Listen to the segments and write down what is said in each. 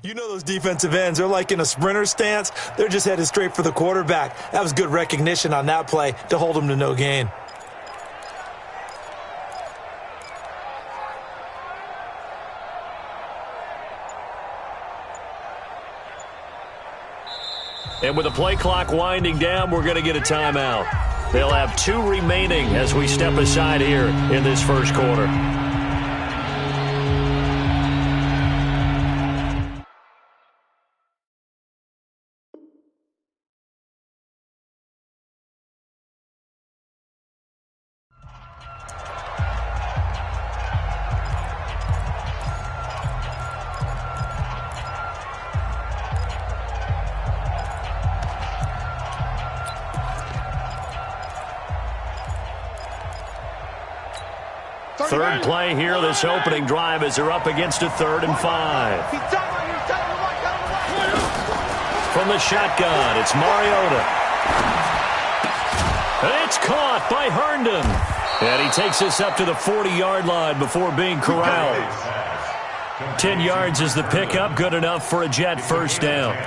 You know those defensive ends, they're like in a sprinter stance. They're just headed straight for the quarterback. That was good recognition on that play to hold him to no gain. And with the play clock winding down, we're going to get a timeout. They'll have 2 remaining as we step aside here in this first quarter. Third play here, this opening drive, as they're up against a 3rd and 5. From the shotgun, it's Mariota. And it's caught by Herndon. And he takes us up to the 40-yard line before being corralled. 10 yards is the pickup, good enough for a Jet first down.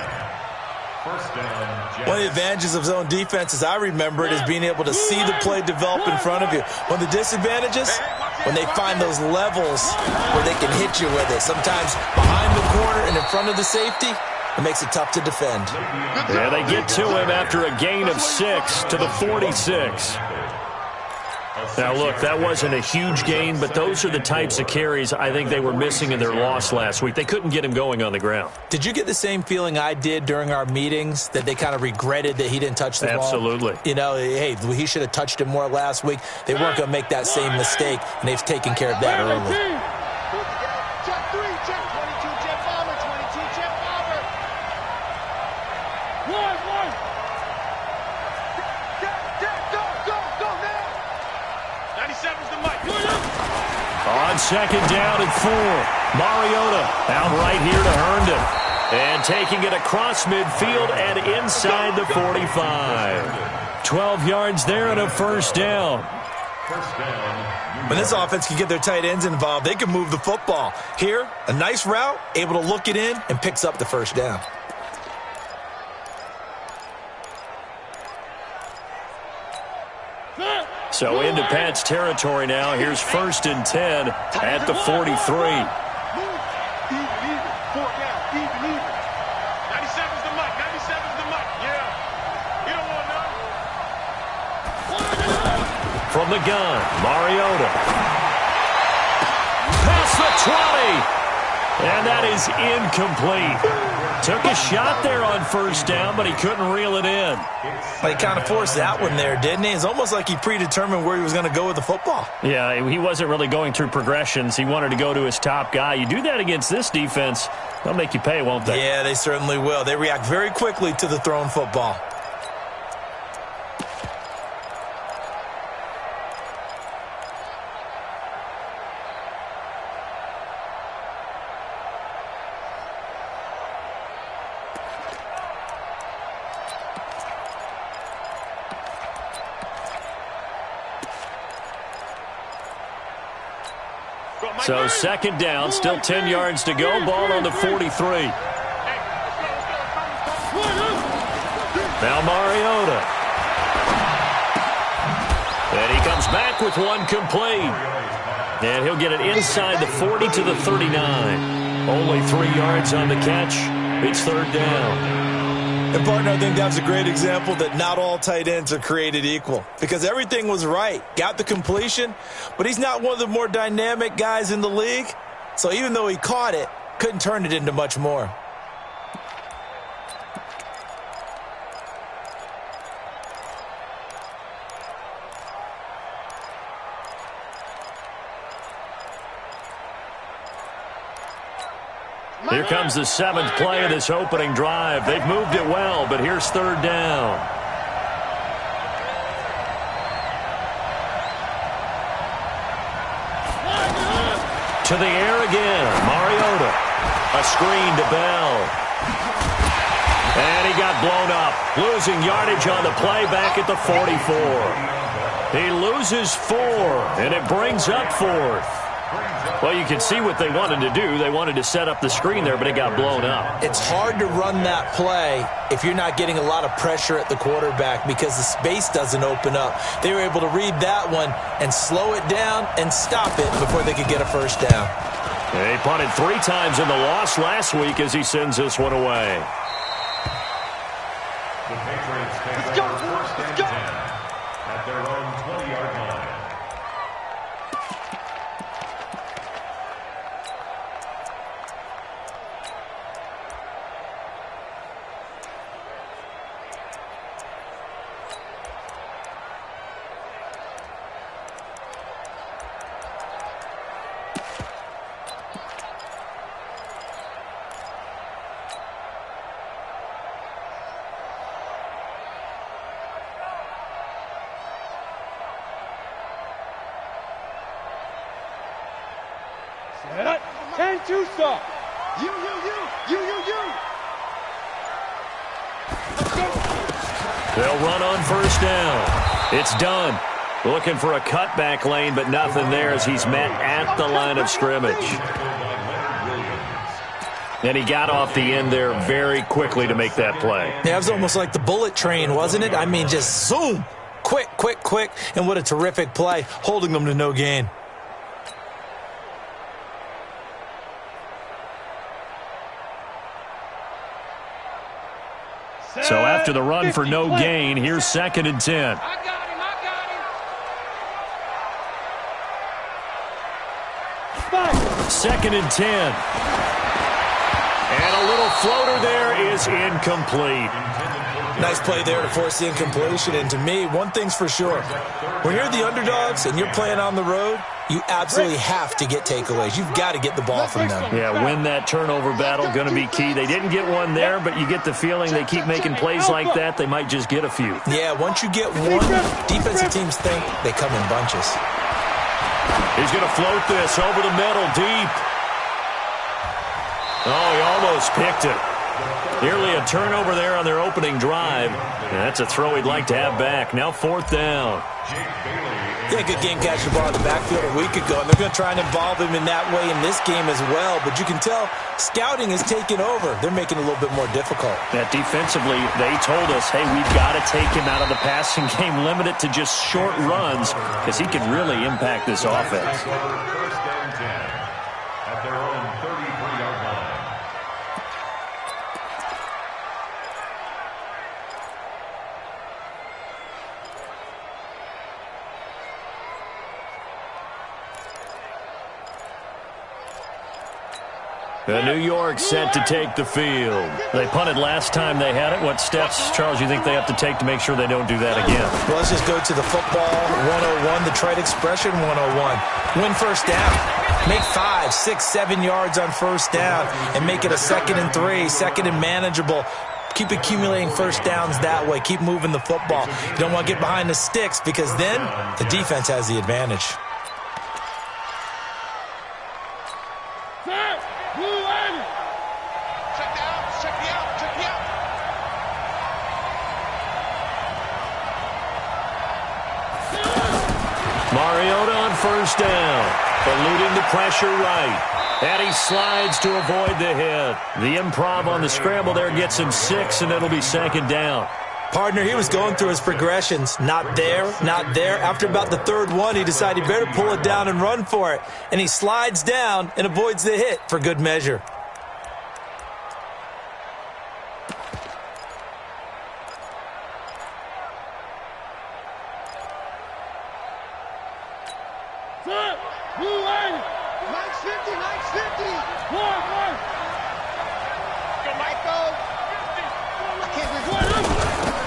One of the advantages of zone defense, as I remember it, is being able to see the play develop in front of you. One of the disadvantages, when they find those levels where they can hit you with it. Sometimes behind the corner and in front of the safety, it makes it tough to defend. Yeah, they get to him after a gain of 6 to the 46. Now, look, that wasn't a huge gain, but those are the types of carries I think they were missing in their loss last week. They couldn't get him going on the ground. Did you get the same feeling I did during our meetings, that they kind of regretted that he didn't touch the ball? Absolutely. You know, hey, he should have touched it more last week. They weren't going to make that same mistake, and they've taken care of that early. On second down and 4, Mariota out right here to Herndon. And taking it across midfield and inside the 45. 12 yards there and a first down. When this offense can get their tight ends involved, they can move the football. Here, a nice route, able to look it in, and picks up the first down. So into Pat's territory now. Here's 1st and 10 at the 43. From the gun, Mariota. Past the 20. And that is incomplete. Took a shot there on first down, but he couldn't reel it in. Well, he kind of forced that one there, didn't he? It's almost like he predetermined where he was going to go with the football. Yeah, he wasn't really going through progressions. He wanted to go to his top guy. You do that against this defense, they'll make you pay, won't they? Yeah, they certainly will. They react very quickly to the thrown football. So second down, still 10 yards to go. Ball on the 43. Now Mariota. And he comes back with one complete. And he'll get it inside the 40 to the 39. Only 3 yards on the catch. It's third down. And, partner, I think that was a great example that not all tight ends are created equal, because everything was right. Got the completion, but he's not one of the more dynamic guys in the league. So even though he caught it, couldn't turn it into much more. Here comes the 7th play of this opening drive. They've moved it well, but here's third down. To the air again. Mariota. A screen to Bell. And he got blown up. Losing yardage on the play back at the 44. He loses 4, and it brings up 4th. Well, you can see what they wanted to do. They wanted to set up the screen there, but it got blown up. It's hard to run that play if you're not getting a lot of pressure at the quarterback because the space doesn't open up. They were able to read that one and slow it down and stop it before they could get a first down. He punted 3 times in the loss last week as he sends this one away. The Patriots take over first and 10 at their own 20-yard line. Set up. 10-2 stop. You. Let's go. They'll run on first down. It's done. Looking for a cutback lane, but nothing there as he's met at the line of scrimmage. And he got off the end there very quickly to make that play. Yeah, it was almost like the bullet train, wasn't it? I mean, just zoom. Quick. And what a terrific play, holding them to no gain. So after the run for no gain, here's 2nd and 10. I got him. 2nd and 10. And a little floater there is incomplete. Nice play there to force the incompletion. And to me, one thing's for sure. When you're the underdogs and you're playing on the road, you absolutely have to get takeaways. You've got to get the ball from them. Yeah, win that turnover battle, going to be key. They didn't get one there, but you get the feeling they keep making plays like that, they might just get a few. Yeah, once you get one, defensive teams think they come in bunches. He's going to float this over the middle, deep. Oh, he almost picked it. Nearly a turnover there on their opening drive. That's a throw he'd like to have back. Now 4th down. Yeah, good game catching the ball in the backfield a week ago, and they're going to try and involve him in that way in this game as well. But you can tell scouting is taking over. They're making it a little bit more difficult. That defensively, they told us, hey, we've got to take him out of the passing game, limit it to just short runs, because he can really impact this offense. First and 10 at their own 33-yard line. New York set to take the field. They punted last time they had it. What steps, Charles, you think they have to take to make sure they don't do that again? Well, let's just go to the football 101, the trade expression 101. Win first down. Make 5, 6, 7 yards on first down and make it a 2nd and 3, 2nd and manageable. Keep accumulating first downs that way. Keep moving the football. You don't want to get behind the sticks because then the defense has the advantage. Mariota on first down, eluding the pressure right. And he slides to avoid the hit. The improv on the scramble there gets him 6, and it'll be 2nd down. Partner, he was going through his progressions. Not there, not there. After about the 3rd one, he decided he better pull it down and run for it. And he slides down and avoids the hit for good measure.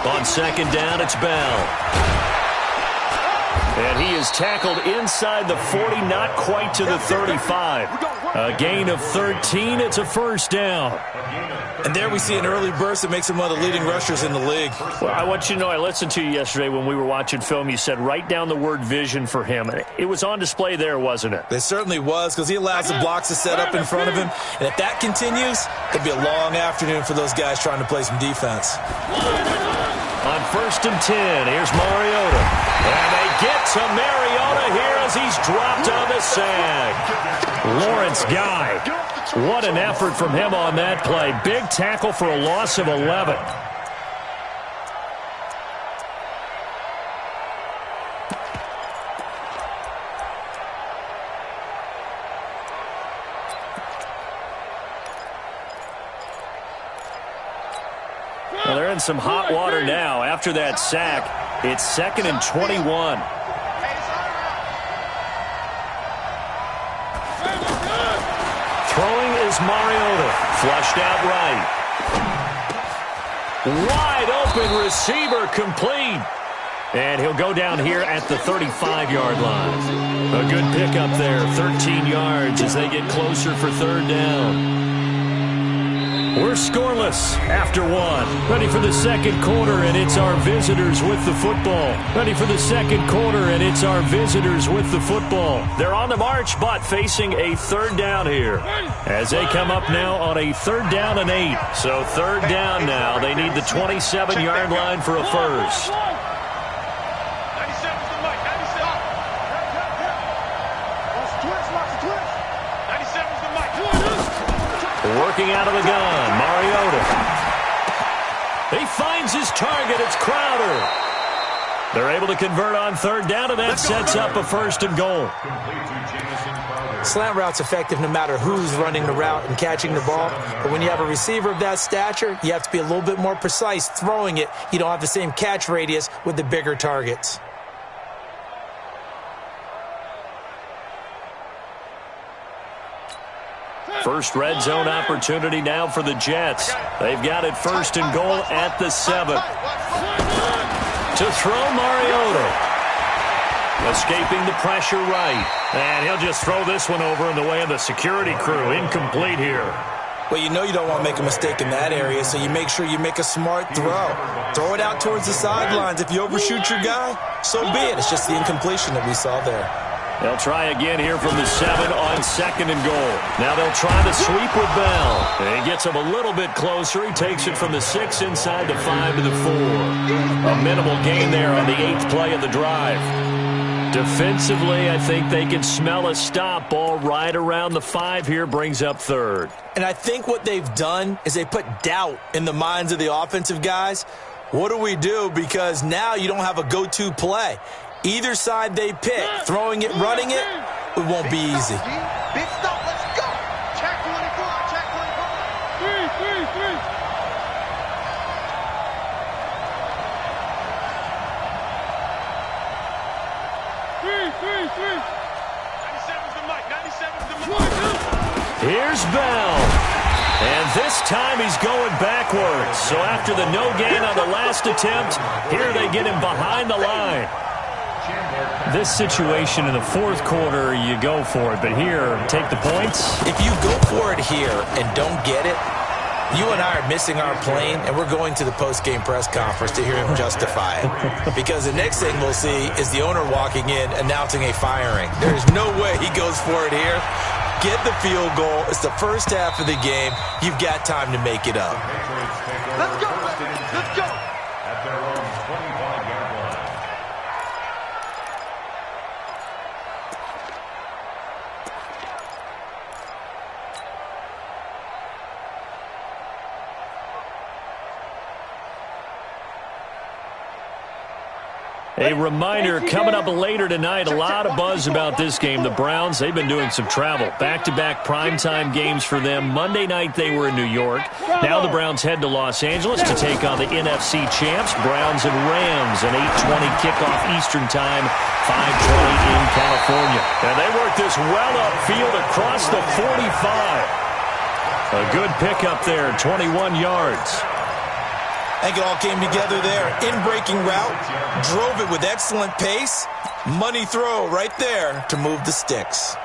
On 2nd down, it's Bell. And he is tackled inside the 40, not quite to the 35. A gain of 13, it's a first down. And there we see an early burst that makes him one of the leading rushers in the league. Well, I want you to know, I listened to you yesterday when we were watching film. You said write down the word vision for him. It was on display there, wasn't it? It certainly was, because he allows the blocks to set up in front of him. And if that continues, it'll be a long afternoon for those guys trying to play some defense. On 1st and 10, here's Mariota. And they get to Mariota. Mariota here as he's dropped on the sack. Lawrence Guy. What an effort from him on that play. Big tackle for a loss of 11. Well, they're in some hot water now. After that sack, it's 2nd and 21. Throwing is Mariota. Flushed out right. Wide open receiver, complete. And he'll go down here at the 35-yard line. A good pickup there, 13 yards as they get closer for 3rd down. We're scoreless after 1. Ready for the 2nd quarter, and it's our visitors with the football. Ready for the 2nd quarter, and it's our visitors with the football. They're on the march, but facing a 3rd down here. As they come up now on a 3rd down and 8. So 3rd down now. They need the 27-yard line for a first. Working out of the gun, Mariota. He finds his target. It's Crowder. They're able to convert on 3rd down, and that sets up a 1st and goal. Slant route's effective no matter who's running the route and catching the ball. But when you have a receiver of that stature, you have to be a little bit more precise throwing it. You don't have the same catch radius with the bigger targets. First red zone opportunity now for the Jets. They've got it 1st and goal at the 7th. To throw Mariota. Escaping the pressure right. And he'll just throw this one over in the way of the security crew. Incomplete here. Well, you know you don't want to make a mistake in that area, so you make sure you make a smart throw. Throw it out towards the sidelines. If you overshoot your guy, so be it. It's just the incompletion that we saw there. They'll try again here from the 7 on 2nd and goal. Now they'll try the sweep with Bell. And he gets him a little bit closer. He takes it from the 6 inside the 5 to the 4. A minimal gain there on the 8th play of the drive. Defensively, I think they can smell a stop. Ball right around the 5 here, brings up 3rd. And I think what they've done is they put doubt in the minds of the offensive guys. What do we do? Because now you don't have a go-to play. Either side they pick, throwing it, running it, it won't be easy. Big stop, let's go. Check 24, check 24. 3. 97's the mic, 97's the mic. Here's Bell. And this time he's going backwards. So after the no gain on the last attempt, here they get him behind the line. This situation in the 4th quarter, you go for it. But here, take the points. If you go for it here and don't get it, you and I are missing our plane, and we're going to the post-game press conference to hear him justify it. Because the next thing we'll see is the owner walking in announcing a firing. There's no way he goes for it here. Get the field goal. It's the first half of the game. You've got time to make it up. Let's go, let's go. At their own 25-yard line. A reminder, coming up later tonight, a lot of buzz about this game. The Browns, they've been doing some travel. Back-to-back primetime games for them. Monday night, they were in New York. Now the Browns head to Los Angeles to take on the NFC champs, Browns and Rams. An 8:20 kickoff Eastern time, 5:20 in California. And they work this well upfield across the 45. A good pickup there, 21 yards. I think it all came together there. In-breaking route, drove it with excellent pace. Money throw right there to move the sticks.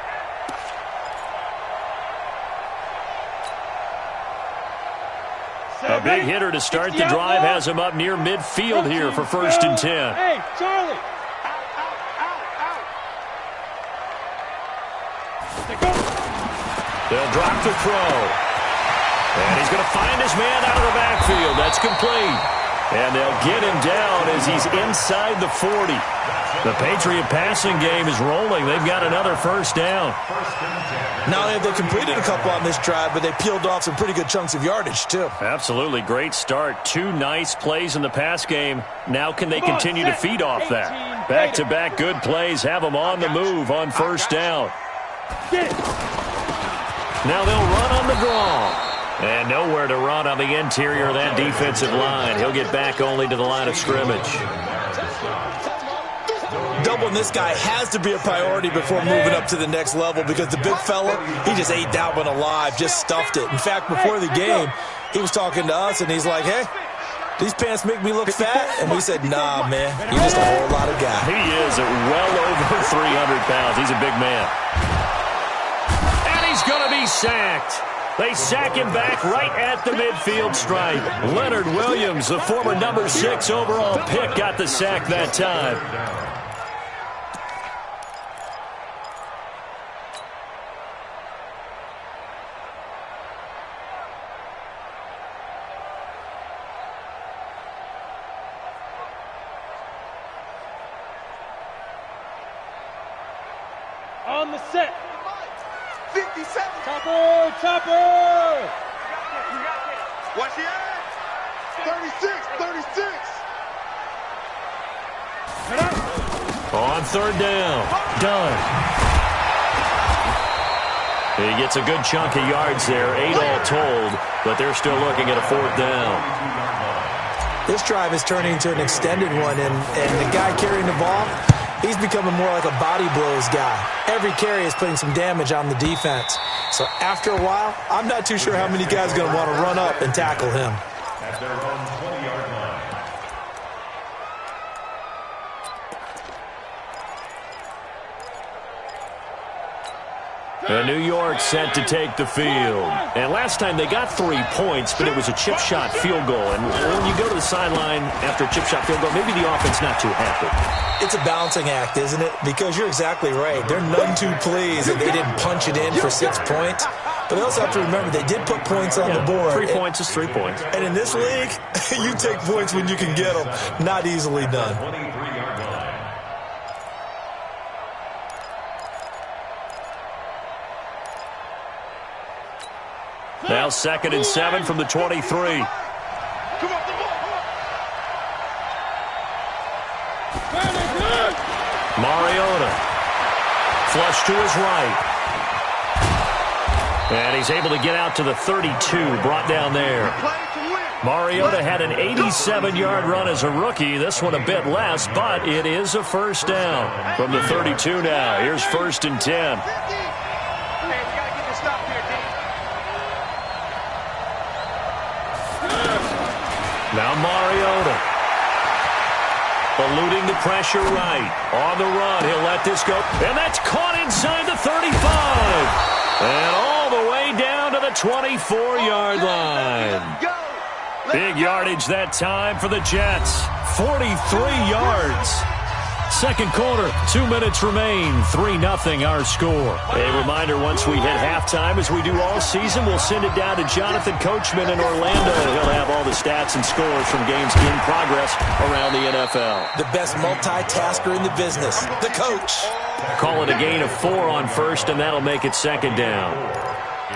A big hitter to start the drive has him up near midfield here for 1st and 10. Hey, Charlie. They'll drop the throw. And he's going to find his man out of the backfield. That's complete. And they'll get him down as he's inside the 40. The Patriot passing game is rolling. They've got another first down. Not only have they completed a couple on this drive, but they peeled off some pretty good chunks of yardage, too. Absolutely. Great start. 2 nice plays in the pass game. Now can they continue to feed off that? Back-to-back good plays have them on the move on first down. Now they'll run on the draw. And nowhere to run on the interior of that defensive line. He'll get back only to the line of scrimmage. Doubling this guy has to be a priority before moving up to the next level because the big fella, he just ate that one alive, just stuffed it. In fact, before the game, he was talking to us, and he's like, hey, these pants make me look fat? And we said, nah, man, you're just a whole lot of guy. He is at well over 300 pounds. He's a big man. And he's going to be sacked. They sack him back right at the midfield stripe. Leonard Williams, the former number 6 overall pick, got the sack that time. On the set. 57. Chopper, chopper. Watch the edge. 36. On third down. Done. He gets a good chunk of yards there, 8 all told, but they're still looking at a 4th down. This drive is turning into an extended one, and the guy carrying the ball, he's becoming more like a body blows guy. Every carry is putting some damage on the defense. So after a while, I'm not too sure how many guys are going to want to run up and tackle him. At their own 20-yard line. And New York set to take the field. And last time they got 3 points, but it was a chip shot field goal. And when you go to the sideline after a chip shot field goal, maybe the offense not too happy. It's a balancing act, isn't it? Because you're exactly right. They're none too pleased that they didn't punch it in for 6 points. But they also have to remember they did put points on the board. 3 points is 3 points. And in this league, you take points when you can get them. Not easily done. 23-yard line. Now 2nd and 7 from the 23. Mariota. Flush to his right. And he's able to get out to the 32, brought down there. Mariota had an 87-yard run as a rookie. This one a bit less, but it is a first down from the 32 now. Here's 1st and 10. Now Mariota. Eluding the pressure right. On the run, he'll let this go. And that's caught inside the 35. And all the way down to the 24-yard line. Big yardage that time for the Jets. 43 yards. Second quarter, 2 minutes remain. 3-0 our score. A reminder, once we hit halftime, as we do all season, we'll send it down to Jonathan Coachman in Orlando. He'll have all the stats and scores from games in progress around the NFL. The best multitasker in the business, the coach. Call it a gain of 4 on first, and that'll make it 2nd down.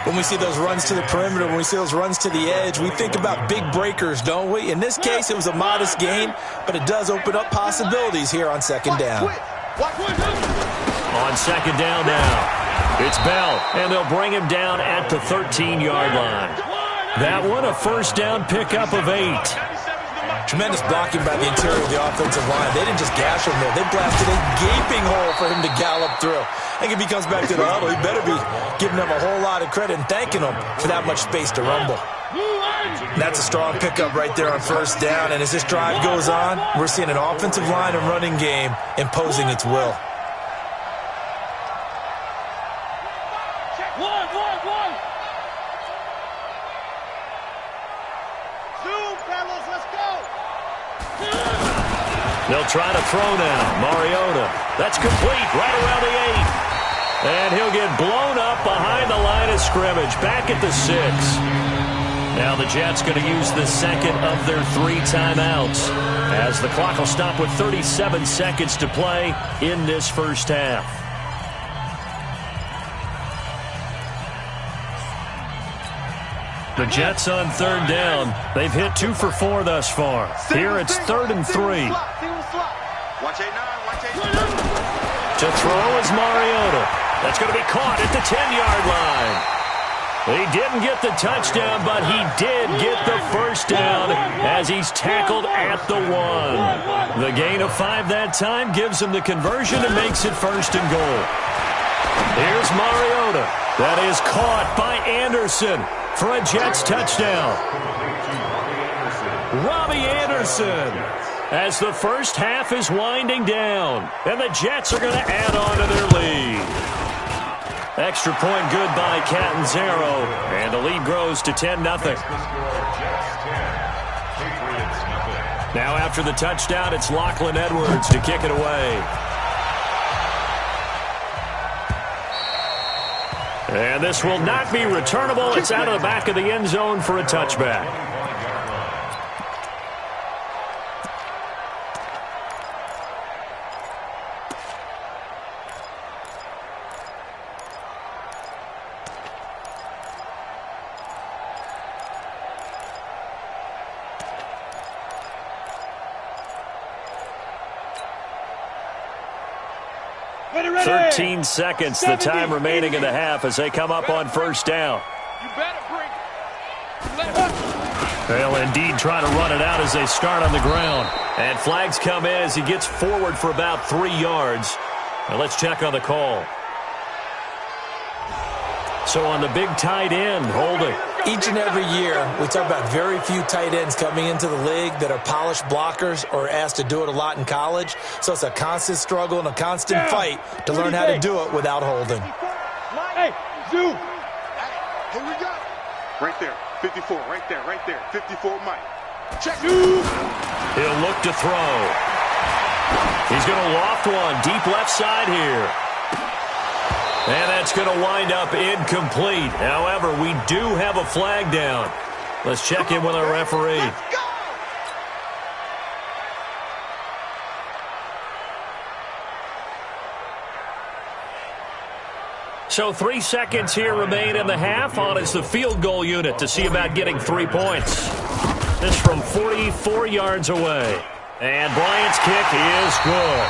When we see those runs to the perimeter, when we see those runs to the edge, we think about big breakers, don't we? In this case, it was a modest gain, but it does open up possibilities here on 2nd down. On 2nd down now, it's Bell, and they'll bring him down at the 13-yard line. That one, a first down pickup of 8. Tremendous blocking by the interior of the offensive line. They didn't just gash him there. They blasted a gaping hole for him to gallop through. I think if he comes back to the huddle, he better be giving them a whole lot of credit and thanking them for that much space to rumble. And that's a strong pickup right there on first down. And as this drive goes on, we're seeing an offensive line and running game imposing its will. They'll try to throw now. Mariota. That's complete right around the 8. And he'll get blown up behind the line of scrimmage. Back at the 6. Now the Jets going to use the second of their 3 timeouts as the clock will stop with 37 seconds to play in this first half. The Jets on 3rd down. They've hit 2 for 4 thus far. Here it's 3rd and 3. To throw is Mariota. That's going to be caught at the 10-yard line. He didn't get the touchdown, but he did get the first down as he's tackled at the 1. The gain of 5 that time gives him the conversion and makes it 1st and goal. Here's Mariota. That is caught by Anderson for a Jets touchdown. Robbie Anderson as the first half is winding down, and the Jets are going to add on to their lead. Extra point good by Catanzaro, and the lead grows to 10-0. Now after the touchdown, it's Lachlan Edwards to kick it away. And this will not be returnable. It's out of the back of the end zone for a touchback. Ready. 13 seconds, the time remaining in the half as they come up on 1st down. You better bring They'll indeed try to run it out as they start on the ground. And flags come in as he gets forward for about 3 yards. Now let's check on the call. So on the big tight end, holding. Each and every year, we talk about very few tight ends coming into the league that are polished blockers or asked to do it a lot in college. So it's a constant struggle and a constant fight to learn how to do it without holding. Hey, Zoo. Here we go. Right there. 54. Right there. 54, Mike. Check. He'll look to throw. He's going to loft one deep left side here. And that's going to wind up incomplete. However, we do have a flag down. Let's check in with our referee. Let's go. So 3 seconds here remain in the half. On is the field goal unit to see about getting 3 points. This from 44 yards away. And Bryant's kick is good.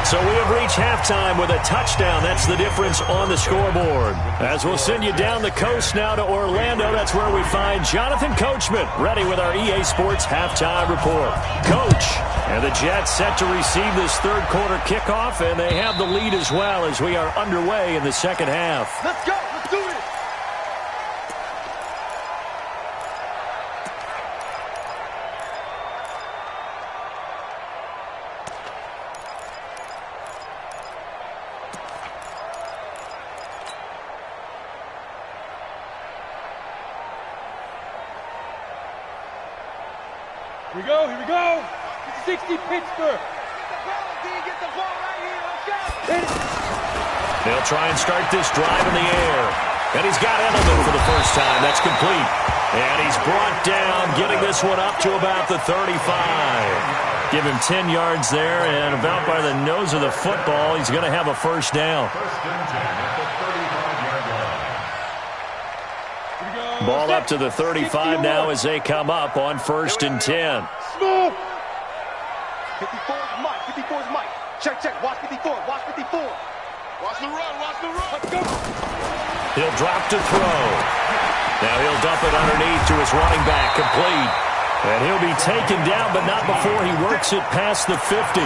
So we have reached halftime with a touchdown. That's the difference on the scoreboard. As we'll send you down the coast now to Orlando, that's where we find Jonathan Coachman ready with our EA Sports halftime report. Coach, and the Jets set to receive this third quarter kickoff, and they have the lead as well as we are underway in the second half. Let's go. Let's do this. Here we go. 60 Pittsburgh. Get the ball right here. Let's go. They'll try and start this drive in the air. And he's got Edelman for the first time. That's complete. And he's brought down, getting this one up to about the 35. Give him 10 yards there, and about by the nose of the football, he's going to have a first down. Ball up to the 35 now as they come up on 1st and 10. 54 is Mike. 54 is Mike. Check. Watch 54. Watch 54. Watch the run. Let's go. He'll drop to throw. Now he'll dump it underneath to his running back, complete. And he'll be taken down, but not before he works it past the 50.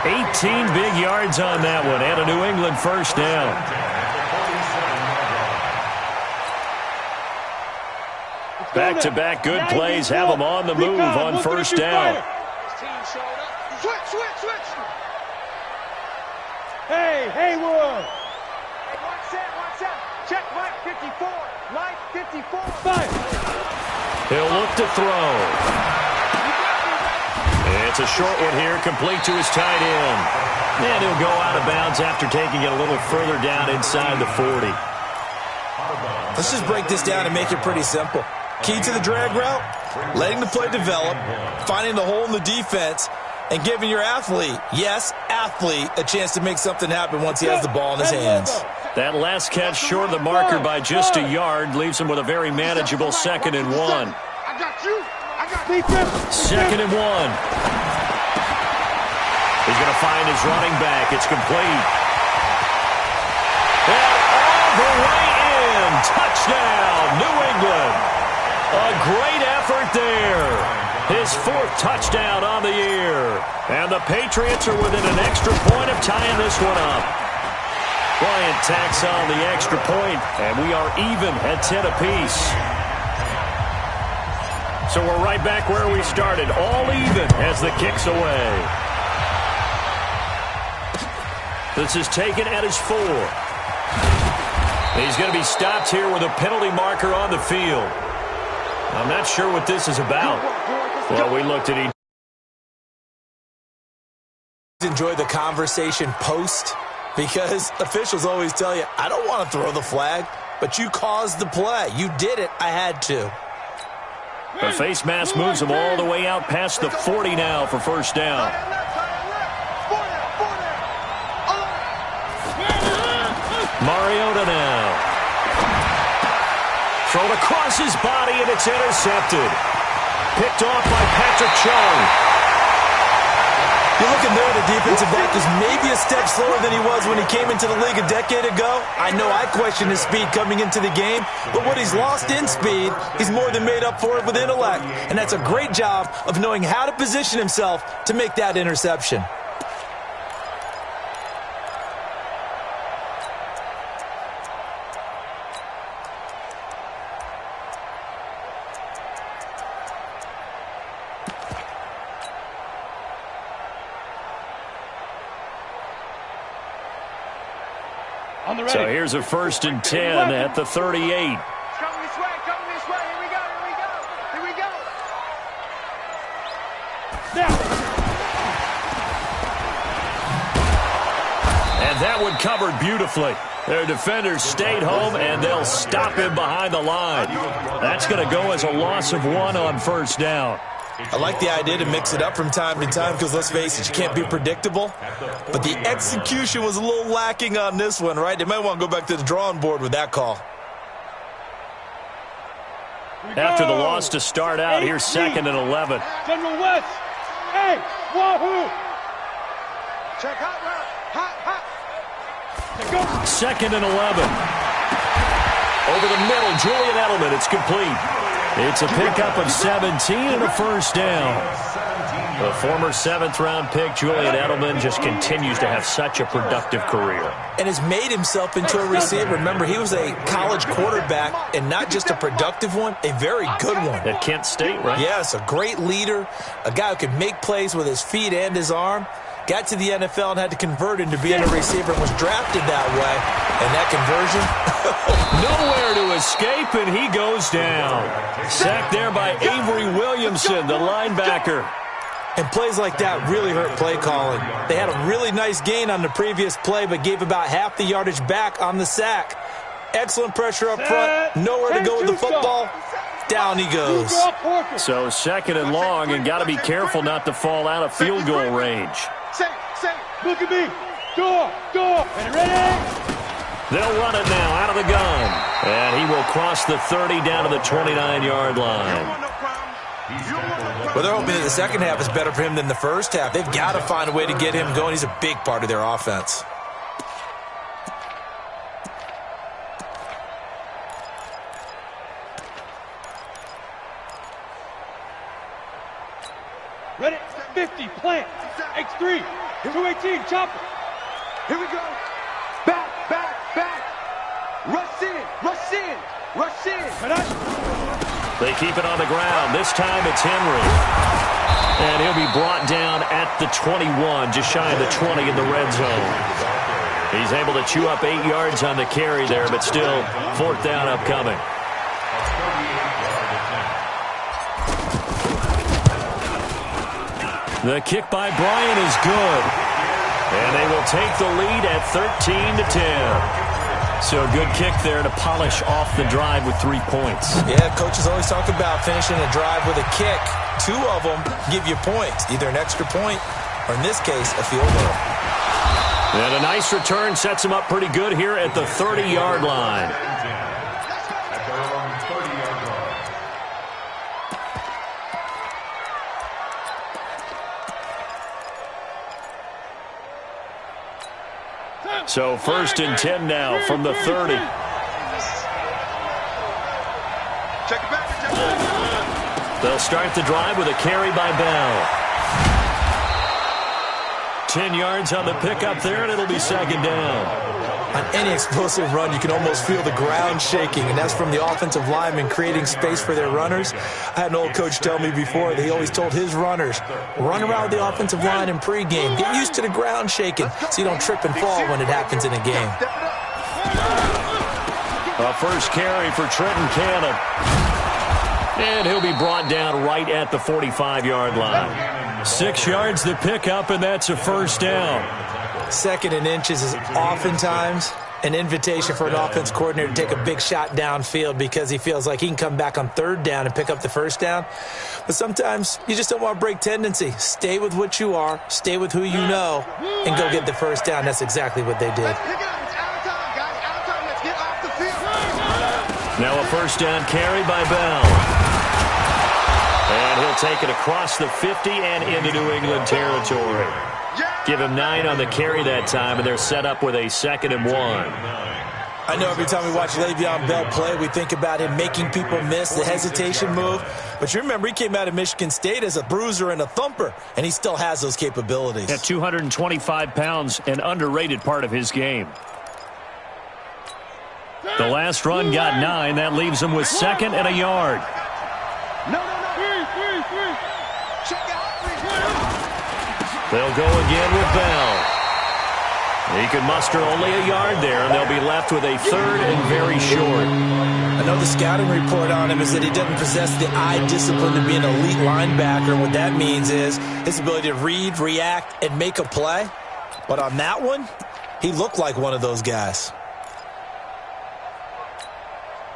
18 big yards on that one, and a New England first down. Back-to-back good plays have him on the move on first down. Switch. Hey, Haywood. Hey, watch out. Check Mike 54. Mike 54. Fire. He'll look to throw. It's a short one here, complete to his tight end. And he'll go out of bounds after taking it a little further down inside the 40. Let's just break this down and make it pretty simple. Key to the drag route, letting the play develop, finding the hole in the defense, and giving your athlete, yes, athlete, a chance to make something happen once he has the ball in his hands. That last catch short of the marker by just a yard leaves him with a very manageable 2nd and 1. I got you. I got defense. 2nd and 1. He's going to find his running back. It's complete. And all the way in. Touchdown, New England. A great effort there. His 4th touchdown on the year. And the Patriots are within an extra point of tying this one up. Bryant tacks on the extra point, and we are even at 10 apiece. So we're right back where we started, all even as the kick's away. This is taken at his 4. He's going to be stopped here with a penalty marker on the field. I'm not sure what this is about. Well, we looked at each. Enjoy the conversation post, because officials always tell you, I don't want to throw the flag, but you caused the play. You did it. I had to. The face mask moves him all the way out past the 40 now for first down. Mariota now. Thrown across his body, and it's intercepted. Picked off by Patrick Chung. You're looking there, the defensive back is maybe a step slower than he was when he came into the league a decade ago. I know I questioned his speed coming into the game, but what he's lost in speed, he's more than made up for it with intellect. And that's a great job of knowing how to position himself to make that interception. So here's a 1st and 10 at the 38. Coming this way, coming this way. Here we go, here we go, here we go. And that one covered beautifully. Their defenders stayed home, and they'll stop him behind the line. That's going to go as a loss of 1 on first down. I like the idea to mix it up from time to time because, let's face it, you can't be predictable. But the execution was a little lacking on this one, right? They might want to go back to the drawing board with that call. After the loss to start out, here's 2nd and 11. General West. Hey, wahoo. Check hot route. Hot. 2nd and 11. Over the middle, Julian Edelman. It's complete. It's a pickup of 17 and a first down. The former 7th-round pick, Julian Edelman, just continues to have such a productive career. And has made himself into a receiver. Remember, he was a college quarterback, and not just a productive one, a very good one. At Kent State, right? Yes, a great leader, a guy who could make plays with his feet and his arm. Got to the NFL and had to convert into being a receiver and was drafted that way. And that conversion? Nowhere to escape, and he goes down. Sacked there by Avery Williamson, the linebacker. And plays like that really hurt play calling. They had a really nice gain on the previous play, but gave about half the yardage back on the sack. Excellent pressure up front. Nowhere to go with the football. Down he goes. So 2nd and long, and got to be careful not to fall out of field goal range. Look at me. Door. And ready? They'll run it now out of the gun. And he will cross the 30 down to the 29-yard line. Well, they're hoping that the second half is better for him than the first half. They've got to find a way to get him going. He's a big part of their offense. Ready? 50, plant. X3. 218, chopper. Here we go. Back. Rush in. They keep it on the ground. This time it's Henry. And he'll be brought down at the 21, just shy of the 20 in the red zone. He's able to chew up 8 yards on the carry there, but still 4th down upcoming. The kick by Bryant is good. And they will take the lead at 13-10. So a good kick there to polish off the drive with 3 points. Yeah, coaches always talk about finishing a drive with a kick. 2 of them give you points, either an extra point or, in this case, a field goal. And a nice return sets him up pretty good here at the 30-yard line. At their own 30-yard line. So 1st and 10 now from the 30. Check it back. Check it back. They'll start the drive with a carry by Bell. 10 yards on the pickup there, and it'll be 2nd down. On any explosive run, you can almost feel the ground shaking, and that's from the offensive linemen creating space for their runners. I had an old coach tell me before that he always told his runners, run around the offensive line in pregame. Get used to the ground shaking so you don't trip and fall when it happens in a game. A first carry for Trenton Cannon. And he'll be brought down right at the 45-yard line. 6 yards to pick up, and that's a 1st down. 2nd and inches is oftentimes an invitation for an offense coordinator to take a big shot downfield because he feels like he can come back on 3rd down and pick up the 1st down. But sometimes you just don't want to break tendency. Stay with what you are, stay with who you know, and go get the 1st down. That's exactly what they did. Now a 1st down carry by Bell. And he'll take it across the 50 and into New England territory. Give him 9 on the carry that time, and they're set up with a 2nd and 1. I know every time we watch Le'Veon Bell play, we think about him making people miss the hesitation move. But you remember, he came out of Michigan State as a bruiser and a thumper, and he still has those capabilities. At 225 pounds, an underrated part of his game. The last run got 9. That leaves him with 2nd and a yard. They'll go again with Bell. He could muster only a yard there, and they'll be left with a 3rd and very short. I know the scouting report on him is that he doesn't possess the eye discipline to be an elite linebacker. What that means is his ability to read, react, and make a play. But on that one, he looked like one of those guys.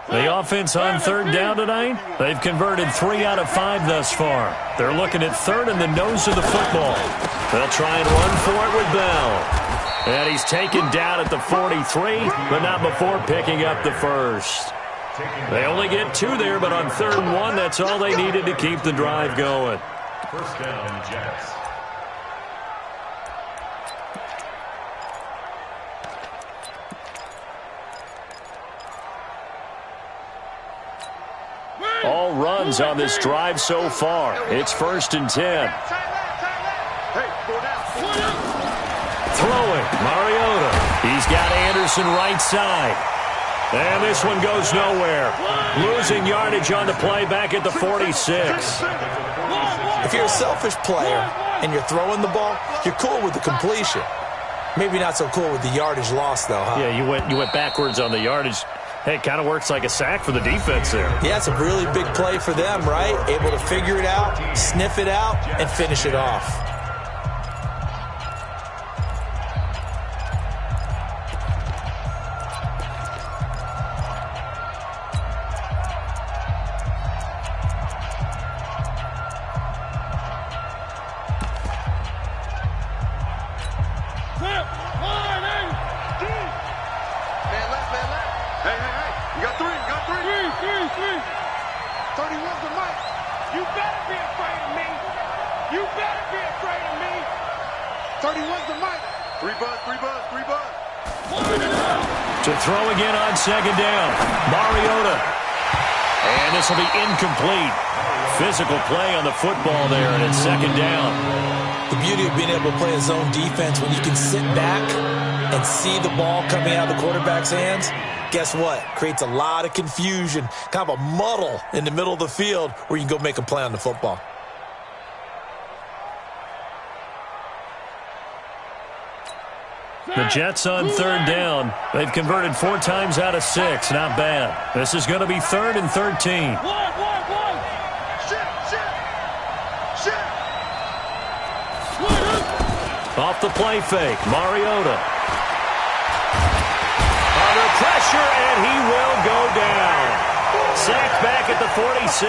The offense on 3rd down tonight, they've converted 3 out of 5 thus far. They're looking at 3rd and the nose of the football. They'll try and run for it with Bell. And he's taken down at the 43, but not before picking up the 1st. They only get 2 there, but on 3rd and 1, that's all they needed to keep the drive going. 1st down, Jets. All runs on this drive so far. It's 1st and 10. Throwing, Mariota. He's got Anderson right side. And this one goes nowhere. Losing yardage on the play back at the 46. If you're a selfish player and you're throwing the ball, you're cool with the completion. Maybe not so cool with the yardage loss, though, huh? Yeah, you went backwards on the yardage. Hey, it kind of works like a sack for the defense there. Yeah, it's a really big play for them, right? Able to figure it out, sniff it out, and finish it off. To throw again on 2nd down. Mariota. And this will be incomplete. Physical play on the football there, and it's 2nd down. The beauty of being able to play a zone defense when you can sit back and see the ball coming out of the quarterback's hands, guess what? Creates a lot of confusion, kind of a muddle in the middle of the field where you can go make a play on the football. The Jets on 3rd down. They've converted 4 times out of 6. Not bad. This is going to be 3rd and 13. Off the play fake, Mariota. Under pressure, and he will go down. Sacked back at the 46.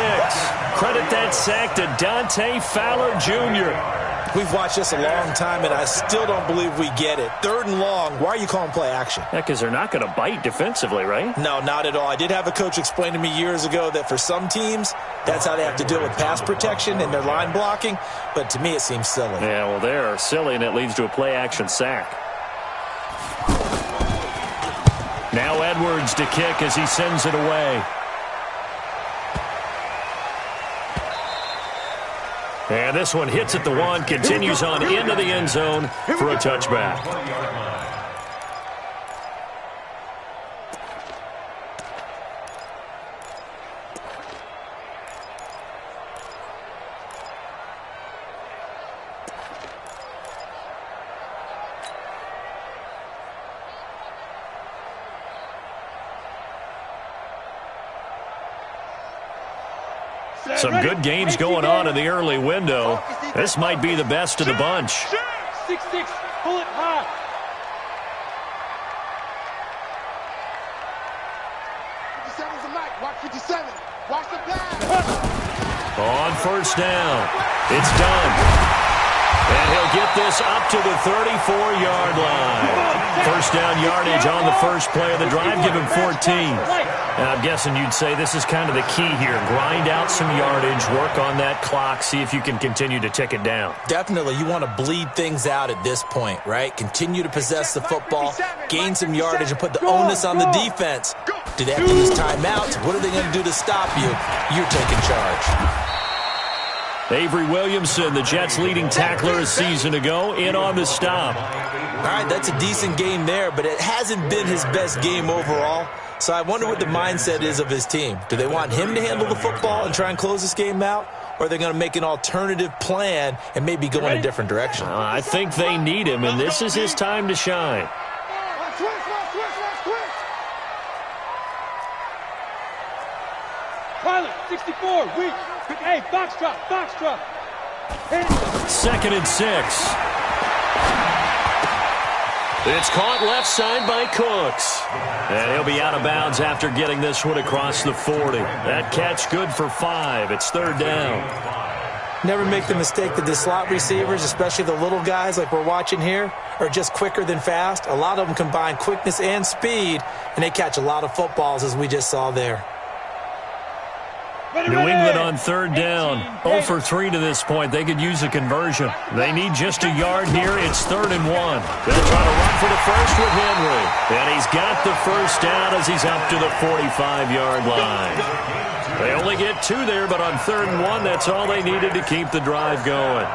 Credit that sack to Dante Fowler Jr. We've watched this a long time, and I still don't believe we get it. 3rd and long. Why are you calling play action? Yeah, because they're not going to bite defensively, right? No, not at all. I did have a coach explain to me years ago that for some teams, that's how they have to deal with pass protection and their line blocking. But to me, it seems silly. Yeah, well, they're silly, and it leads to a play action sack. Now Edwards to kick as he sends it away. And this one hits at the 1, continues on into the end zone for a touchback. Some good games going on in the early window. This might be the best of the bunch. 6-6, pull it high. Watch 57. Watch the pass. On first down. It's done. And he'll get this up to the 34-yard line. First down yardage on the first play of the drive. Give him 14. And I'm guessing you'd say this is kind of the key here. Grind out some yardage, work on that clock, see if you can continue to tick it down. Definitely, you want to bleed things out at this point, right? Continue to possess the football, gain some yardage, and put the onus on the defense. Do they have to use timeouts? What are they going to do to stop you? You're taking charge. Avery Williamson, the Jets' leading tackler a season ago, in on the stop. All right, that's a decent game there, but it hasn't been his best game overall. So I wonder what the mindset is of his team. Do they want him to handle the football and try and close this game out? Or are they going to make an alternative plan and maybe go in a different direction? I think they need him, and this is his time to shine. Pilot, 64, weak. Hey, box drop, box drop. Hey. 2nd and 6. It's caught left side by Cooks. And he'll be out of bounds after getting this one across the 40. That catch good for 5. It's 3rd down. Never make the mistake that the slot receivers, especially the little guys like we're watching here, are just quicker than fast. A lot of them combine quickness and speed, and they catch a lot of footballs, as we just saw there. New England on 3rd down. 0 for 3 to this point. They could use a conversion. They need just a yard here. It's 3rd and 1. They'll try to run for the first with Henry. And he's got the first down as he's up to the 45-yard line. They only get 2 there, but on 3rd and 1, that's all they needed to keep the drive going.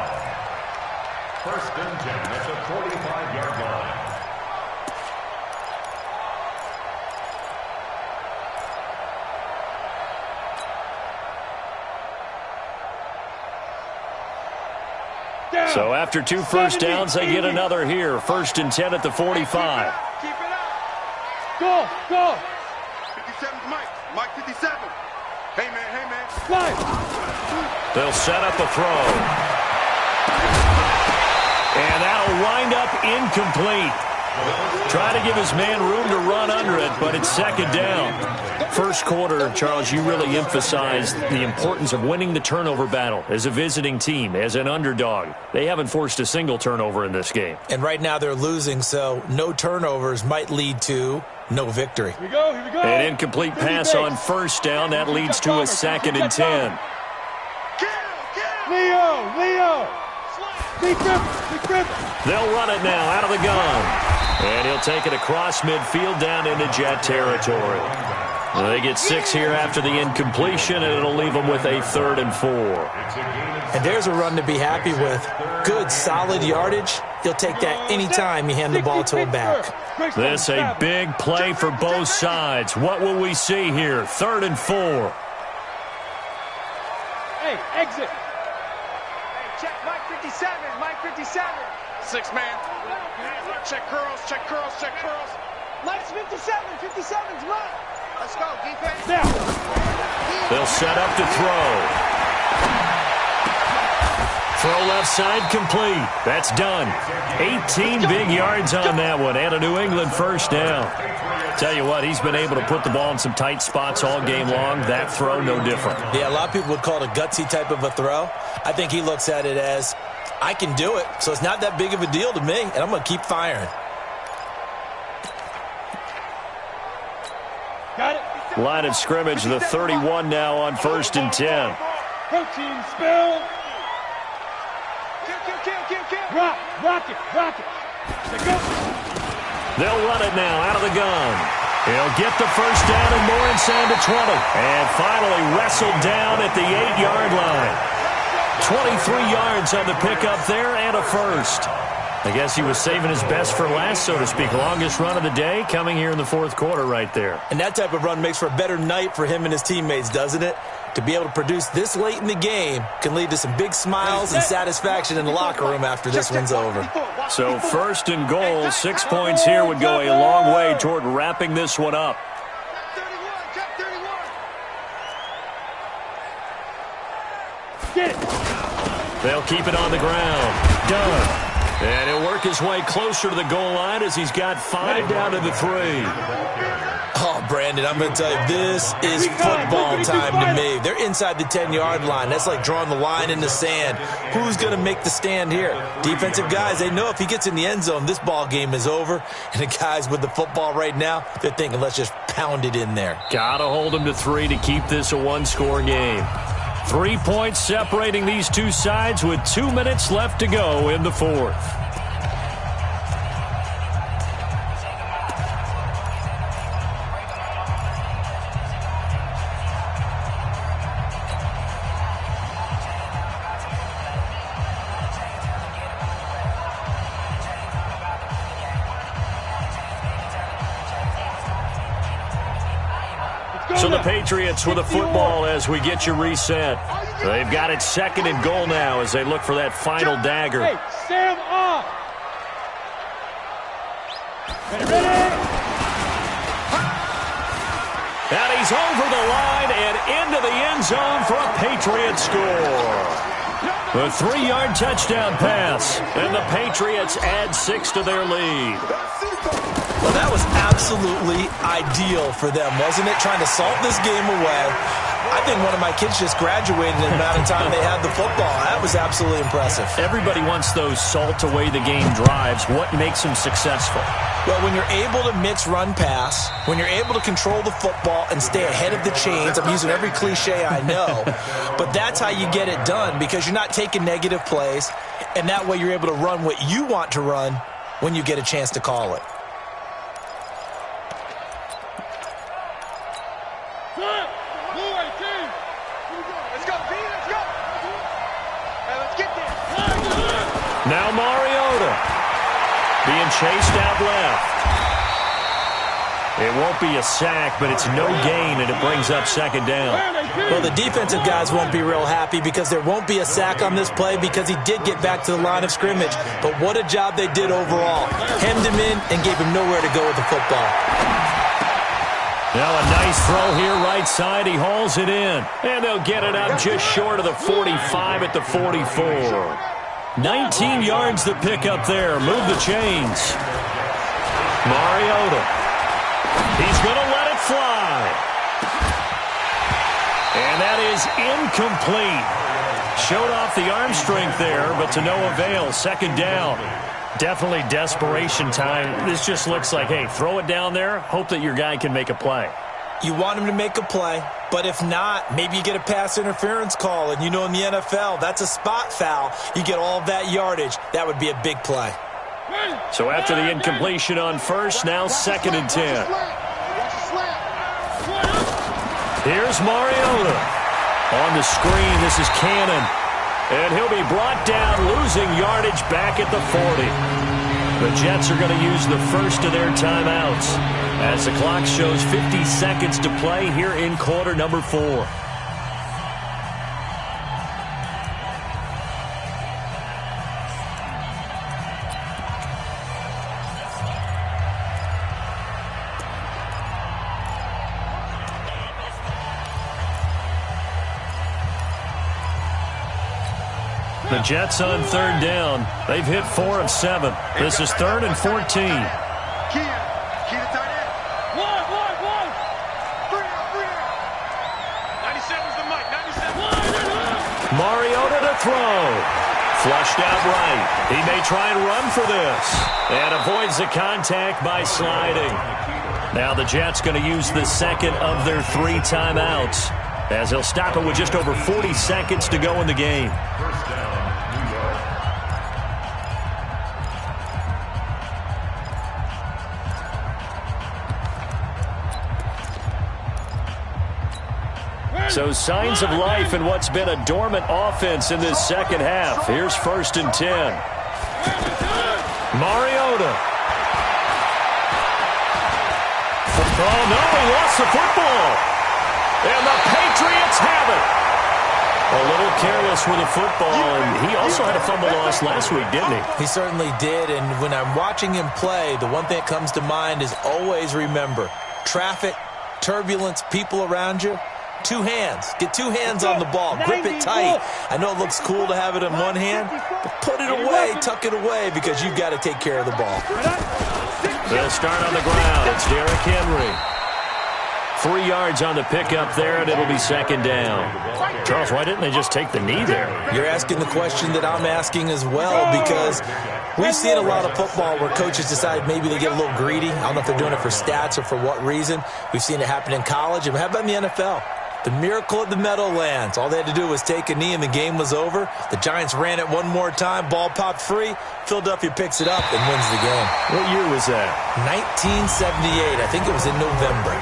1st and 10 at the 45-yard line. So after 2 first downs, they get another here. 1st and 10 at the 45. Keep it up. Go, go. 57's Mike. Mike 57. Hey, man. Slide. They'll set up a throw. And that'll wind up incomplete. Try to give his man room to run under it, but it's 2nd down. First quarter, Charles, you really emphasized the importance of winning the turnover battle as a visiting team, as an underdog. They haven't forced a single turnover in this game. And right now they're losing, so no turnovers might lead to no victory. Here we go, here we go. An incomplete pass on first down. That leads to a 2nd and 10. Leo. Big grip. They'll run it now out of the gun. And he'll take it across midfield down into Jet territory. They get 6 here after the incompletion, and it'll leave them with a 3rd and 4. And there's a run to be happy with. Good, solid yardage. He'll take that anytime you hand the ball to him back. This a big play for both sides. What will we see here? 3rd and 4. Hey, exit. Hey, check Mike 57. Mike 57. 6 man. Check curls. Mike's 57. 57's Mike. Let's go, defense. They'll set up to throw. Throw left side complete. That's done. 18 big yards on that one and a New England first down. Tell you what, he's been able to put the ball in some tight spots all game long. That throw, no different. Yeah, a lot of people would call it a gutsy type of a throw. I think he looks at it as, I can do it, so it's not that big of a deal to me, and I'm going to keep firing. Got it. Line of scrimmage, the 31 now on 1st and 10. Protein spill. Rock it. Let's go. They'll run it now out of the gun. He'll get the first down and more inside the 20. And finally wrestled down at the 8-yard line. 23 yards on the pickup there and a first. I guess he was saving his best for last, so to speak. Longest run of the day coming here in the 4th quarter right there. And that type of run makes for a better night for him and his teammates, doesn't it? To be able to produce this late in the game can lead to some big smiles and satisfaction in the locker room after this one's over. So 1st and goal, 6 points here would go a long way toward wrapping this one up. Get it. They'll keep it on the ground. Done. And he'll work his way closer to the goal line as he's got 5 down to the 3. Oh, Brandon, I'm going to tell you, this is football time to me. They're inside the 10-yard line. That's like drawing the line in the sand. Who's going to make the stand here? Defensive guys, they know if he gets in the end zone, this ball game is over. And the guys with the football right now, they're thinking, let's just pound it in there. Got to hold him to 3 to keep this a one-score game. 3 points separating these two sides with 2 minutes left to go in the 4th. So the Patriots with a football as we get you reset. They've got it 2nd and goal now as they look for that final dagger. Hey, Sam off. Ready. And he's over the line and into the end zone for a Patriot score. A 3-yard touchdown pass, and the Patriots add 6 to their lead. Well, that was absolutely ideal for them, wasn't it? Trying to salt this game away. I think one of my kids just graduated in the amount of time they had the football. That was absolutely impressive. Everybody wants those salt-away-the-game drives. What makes them successful? Well, when you're able to mix run pass, when you're able to control the football and stay ahead of the chains, I'm using every cliche I know, but that's how you get it done because you're not taking negative plays, and that way you're able to run what you want to run when you get a chance to call it. Now Mariota being chased out left. It won't be a sack, but it's no gain, and it brings up 2nd down. Well, the defensive guys won't be real happy because there won't be a sack on this play because he did get back to the line of scrimmage. But what a job they did overall. Hemmed him in and gave him nowhere to go with the football. Now a nice throw here right side. He hauls it in. And they'll get it up just short of the 45 at the 44. 19 yards to pick up there. Move the chains. Mariota. He's going to let it fly. And that is incomplete. Showed off the arm strength there, but to no avail. 2nd down. Definitely desperation time. This just looks like, hey, throw it down there. Hope that your guy can make a play. You want him to make a play, but if not, maybe you get a pass interference call. And you know in the NFL, that's a spot foul. You get all of that yardage. That would be a big play. So after the incompletion on 1st, now 2nd and 10. Here's Mariota. On the screen, this is Cannon. And he'll be brought down, losing yardage back at the 40. The Jets are going to use the first of their timeouts as the clock shows 50 seconds to play here in quarter number 4. The Jets on 3rd down. They've hit 4 of 7. This is 3rd and 14. Mariota to throw. Flushed out right. He may try and run for this. And avoids the contact by sliding. Now the Jets going to use the second of their 3 timeouts, as they'll stop it with just over 40 seconds to go in the game. So signs of life in what's been a dormant offense in this second half. Here's 1st and 10. Mariota. Oh, no, he lost the football. And the Patriots have it. A little careless with the football, and he also had a fumble loss last week, didn't he? He certainly did, and when I'm watching him play, the one thing that comes to mind is always remember, traffic, turbulence, people around you. 2 hands. Get 2 hands on the ball. Grip it tight. I know it looks cool to have it in one hand, but put it away, tuck it away, because you've got to take care of the ball. They'll start on the ground. It's Derrick Henry. 3 yards on the pickup there, and it'll be 2nd down. Charles, why didn't they just take the knee there? You're asking the question that I'm asking as well, because we've seen a lot of football where coaches decide maybe they get a little greedy. I don't know if they're doing it for stats or for what reason. We've seen it happen in college. And how about in the NFL? The miracle of the Meadowlands. All they had to do was take a knee and the game was over. The Giants ran it one more time. Ball popped free. Philadelphia picks it up and wins the game. What year was that? 1978. I think it was in November.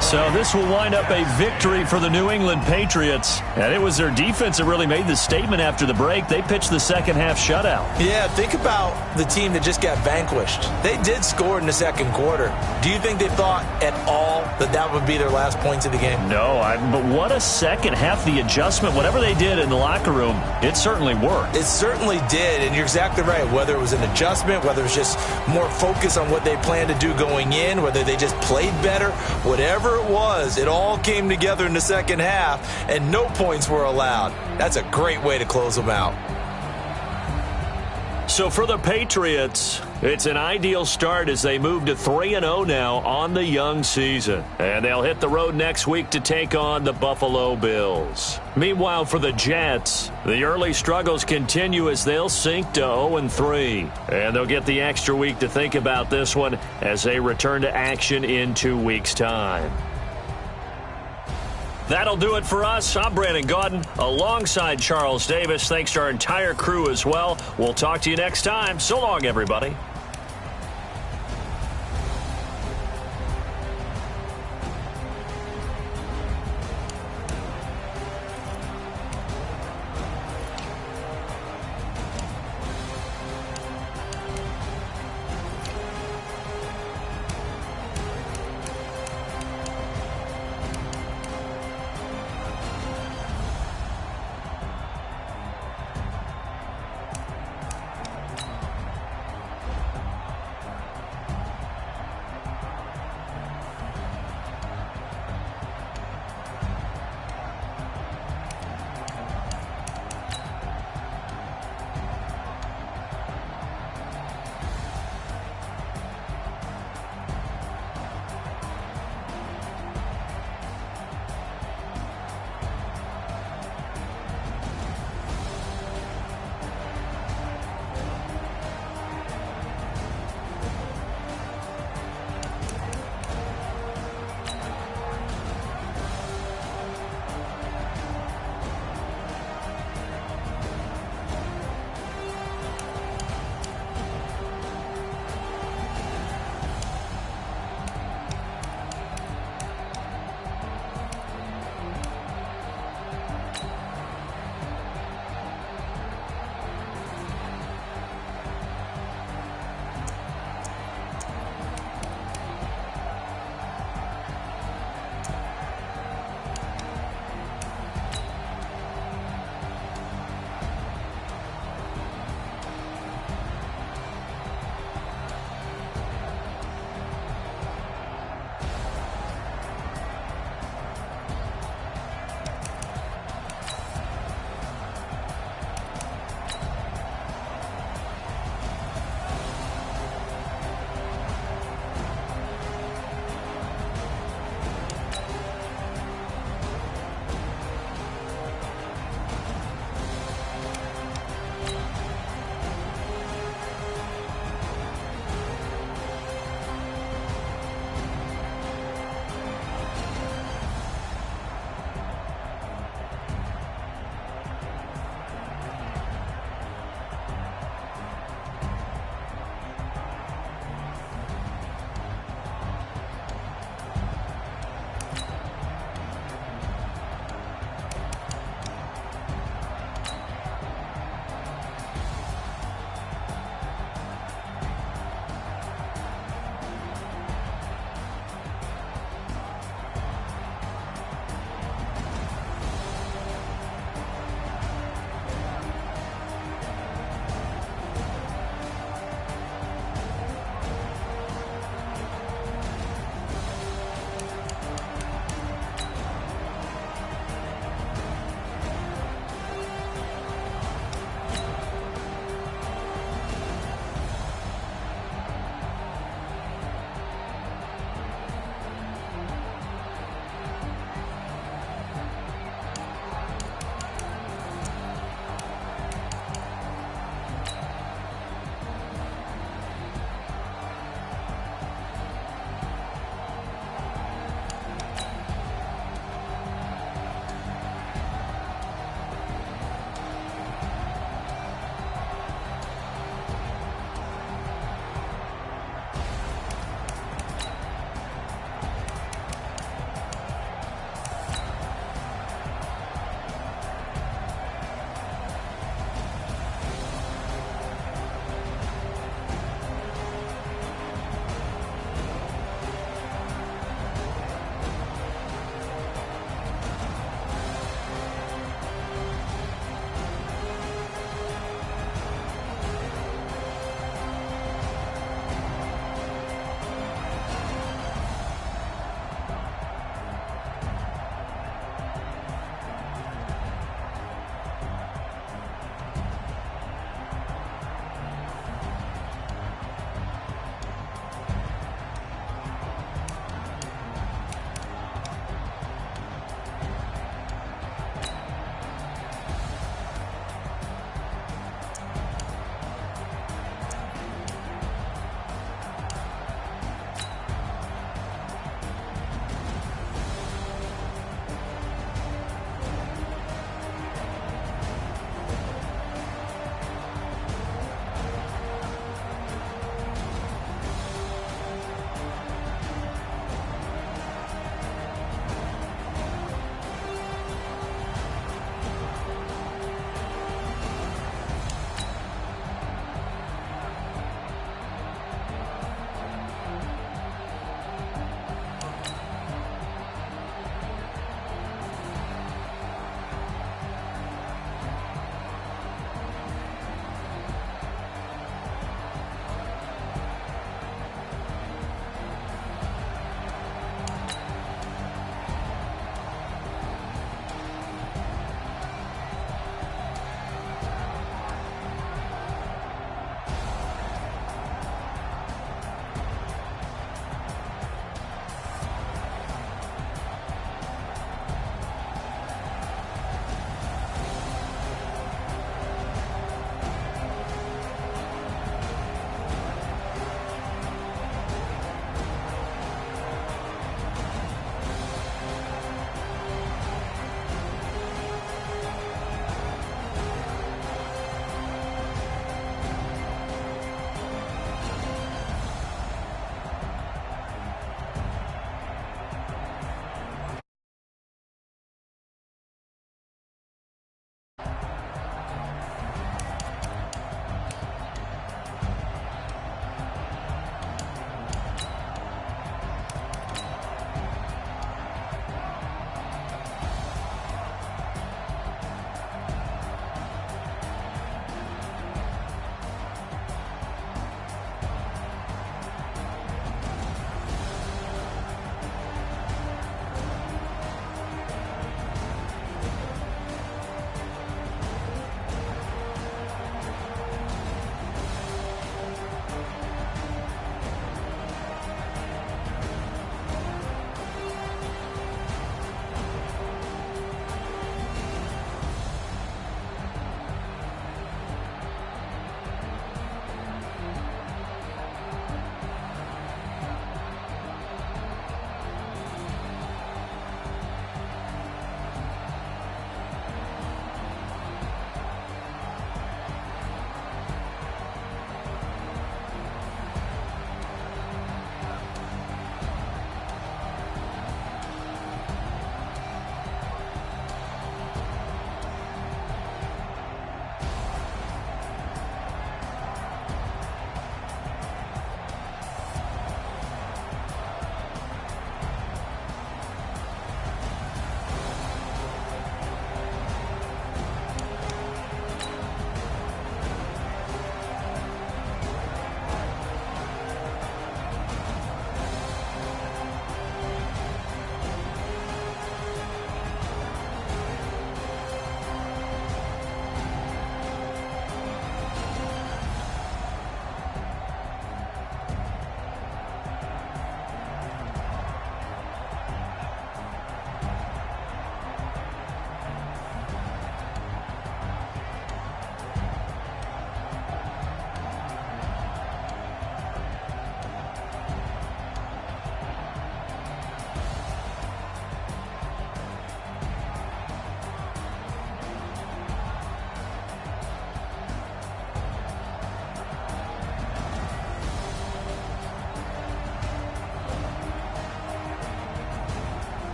So this will wind up a victory for the New England Patriots. And it was their defense that really made the statement after the break. They pitched the second half shutout. Yeah, think about the team that just got vanquished. They did score in the second quarter. Do you think they thought at all that that would be their last points of the game? No, but what a second half. The adjustment, whatever they did in the locker room, it certainly worked. It certainly did, and you're exactly right. Whether it was an adjustment, whether it was just more focus on what they planned to do going in, whether they just played better, whatever it was, it all came together in the second half, and no points were allowed. That's a great way to close them out. So for the Patriots, it's an ideal start as they move to 3-0 now on the young season. And they'll hit the road next week to take on the Buffalo Bills. Meanwhile, for the Jets, the early struggles continue as they'll sink to 0-3. And they'll get the extra week to think about this one as they return to action in 2 weeks' time. That'll do it for us. I'm Brandon Gaudin alongside Charles Davis. Thanks to our entire crew as well. We'll talk to you next time. So long, everybody.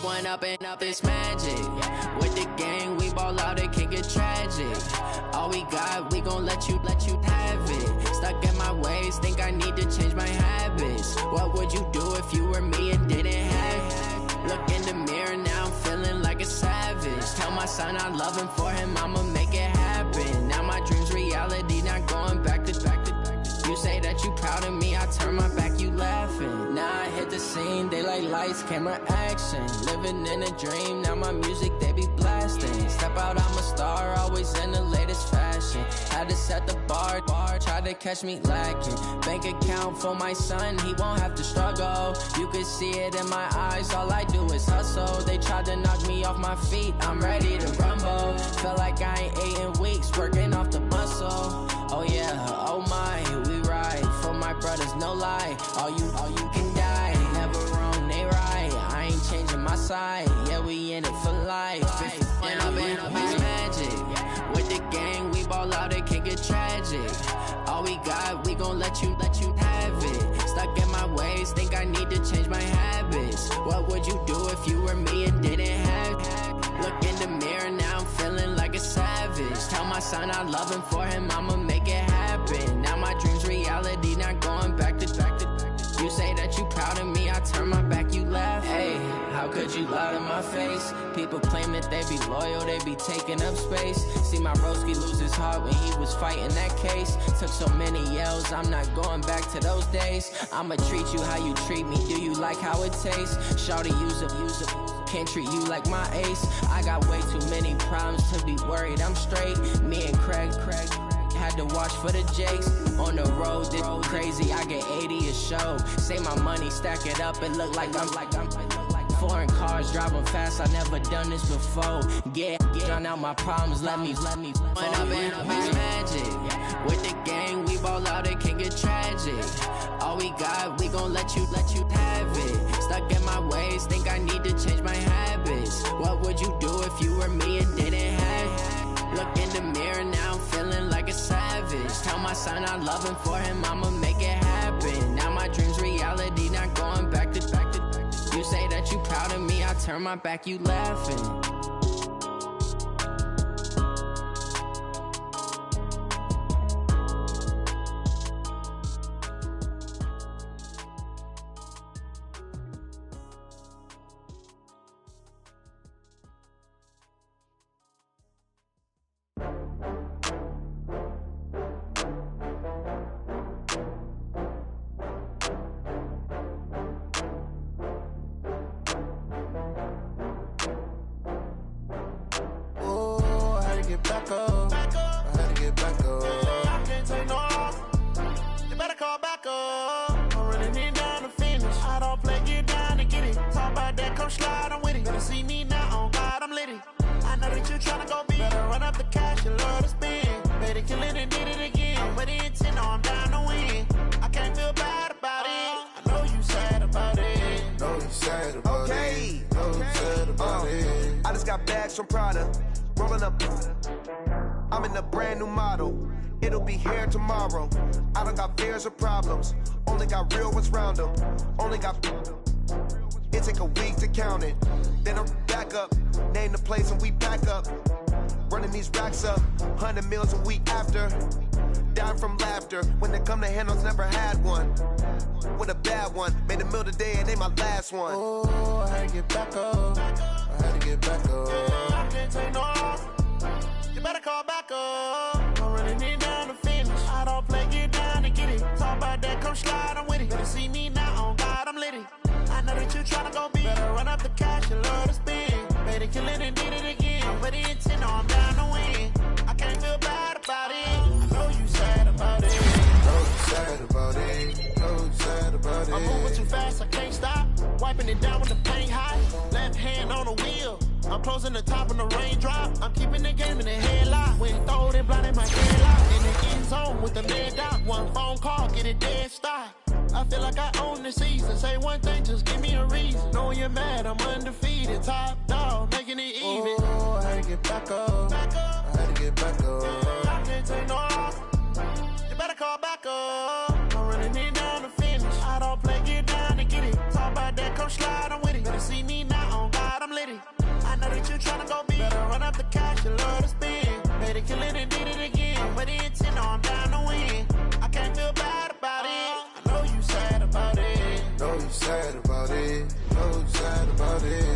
One up and up, it's magic. With the gang, we ball out, it can get tragic. All we got, we gon' let you have it. Stuck in my ways, think I need to change my habits. What would you do if you were me and didn't have it? Look in the mirror, now I'm feeling like a savage. Tell my son I love him, for him I'ma make it happen. Now my dream's reality, not going back to. You say that you proud of me, I turn my back, you laughing. Now I hit the scene, they like lights, camera, action. Living in a dream, now my music, they be blasting. Step out, I'm a star, always in the latest fashion. Had to set the bar, try to catch me lacking. Bank account for my son, he won't have to struggle. You can see it in my eyes, all I do is hustle. They tried to knock me off my feet, I'm ready to rumble. Felt like I ain't ate in weeks, working off the muscle. Oh yeah, oh my, we ride for my brothers, no lie. All you can die, never wrong, they right. I ain't changing my side, yeah, we in it for life. And up and up, it's magic. With the gang, we ball out, it can get tragic. All we got, we gon' let you have it. Stuck in my ways, think I need to change my habits. What would you do if you were me and didn't have it? Look in the mirror, now I'm feeling like a savage. Tell my son I love him, for him I'ma make it happen. Now my dream's reality, not going back to. You say that you proud of me, I turn my back, you laugh. Hey, how could you lie to my face? People claim that they be loyal, they be taking up space. See my broski lose his heart when he was fighting that case. Took so many yells, I'm not going back to those days. I'ma treat you how you treat me, do you like how it tastes? Shawty, use up, can't treat you like my ace. I got way too many problems to be worried, I'm straight. Me and Craig had to watch for the Jakes. On the road, this crazy, I get 80 a show. Say my money, stack it up, it look like I'm foreign cars, driving fast, I never done this before. Get drown out my problems, let me One up and up, it's magic. With the gang, we ball out, it can get tragic. All we got, we gon' let you have it. Stuck in my ways, think I need to change my habits. What would you do if you were me and didn't have it? Look in the mirror, now I'm feeling like a savage. Tell my son I love him, for him I'ma make it happen. Now my dream's reality, not going back to. You say that you proud of me, I turn my back, you laughing. From Prada, rolling up. I'm in a brand new model. It'll be here tomorrow. I don't got fears or problems. Only got real ones round them. Only got. It take a week to count it. Then I'm back up. Name the place and we back up. Running these racks up. 100 meals a week after. Dying from laughter. When it come to handles, never had one. With a bad one. Made a meal today and ain't my last one. Oh, I had to get back up. I had to get back up. I can't take no loss. You better call back up. I'm running it down to finish. I don't play, get down and get it. Talk about that, come slide, I'm with it. Better see me now, on God, I'm litty. I know that you tryna go big. Better run up the cash, you love to spend. Better kill it and did it again. I'm with the intent, no, I'm down to win. I can't feel bad about it. I know you sad about it. Know you sad about it. Know you sad about it. I'm moving too fast, I can't stop. Wiping it down with the paint hot. Left hand on the wheel. I'm closing the top on the raindrop. I'm keeping the game in the headlock. When throwed and blinded my headlock. In the end zone with the lead out. One phone call, get it dead stop. I feel like I own the season. Say one thing, just give me a reason. Knowing you're mad, I'm undefeated. Top dog, making it even. Oh, I had to get back up. I had to get back up. I can't take no loss. You better call back up. I'm running it down to finish. I don't play, get down and get it. Talk about that, come slide, I'm with it. Better see me now, on God, sad about it. So sad about it.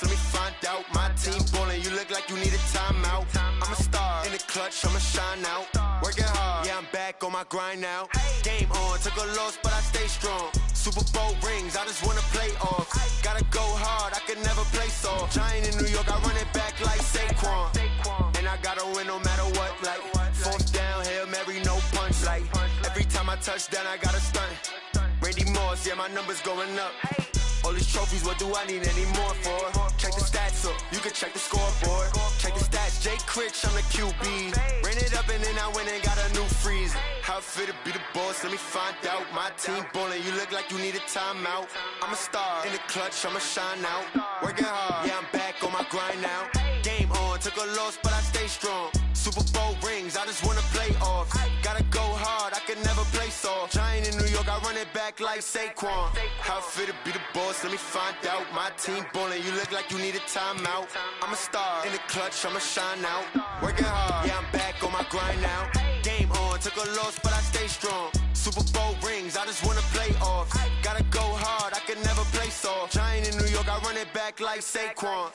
Let me find out. My team ballin', you look like you need a timeout. I'm a star in the clutch, I'ma shine out. Working hard, yeah, I'm back on my grind now. Game on, took a loss, but I stay strong. Super Bowl rings, I just wanna play off. Gotta go hard, I could never play soft. Giant in New York, I run it back like Saquon. And I gotta win no matter what, like fourth down, Hail Mary, no punch. Like every time I touch down, I gotta stunt. Randy Moss, yeah, my numbers going up. All these trophies, what do I need any more for? Check the stats up, you can check the scoreboard. Check the stats, Jay Critch, I'm the QB. Ran it up and then I went and got a new freeze. How it fit to be the boss, let me find out. My team ballin', you look like you need a timeout. I'm a star in the clutch, I'ma shine out. Working hard, yeah, I'm back on my grind now. Game on, took a loss, but I stay strong. Super Bowl rings, I just wanna play off. Gotta go hard, I can never play soft. Giant in New York, I run it back like Saquon. How it fit to be the boss, let me find out. My team ballin', you look like you need a timeout. I'm a star in the clutch, I'ma shine out. Working hard, yeah, I'm back on my grind now. Game on, took a loss, but I stay strong. Super Bowl rings, I just wanna play off. Gotta go hard, I can never play soft. Giant in New York, I run it back like Saquon.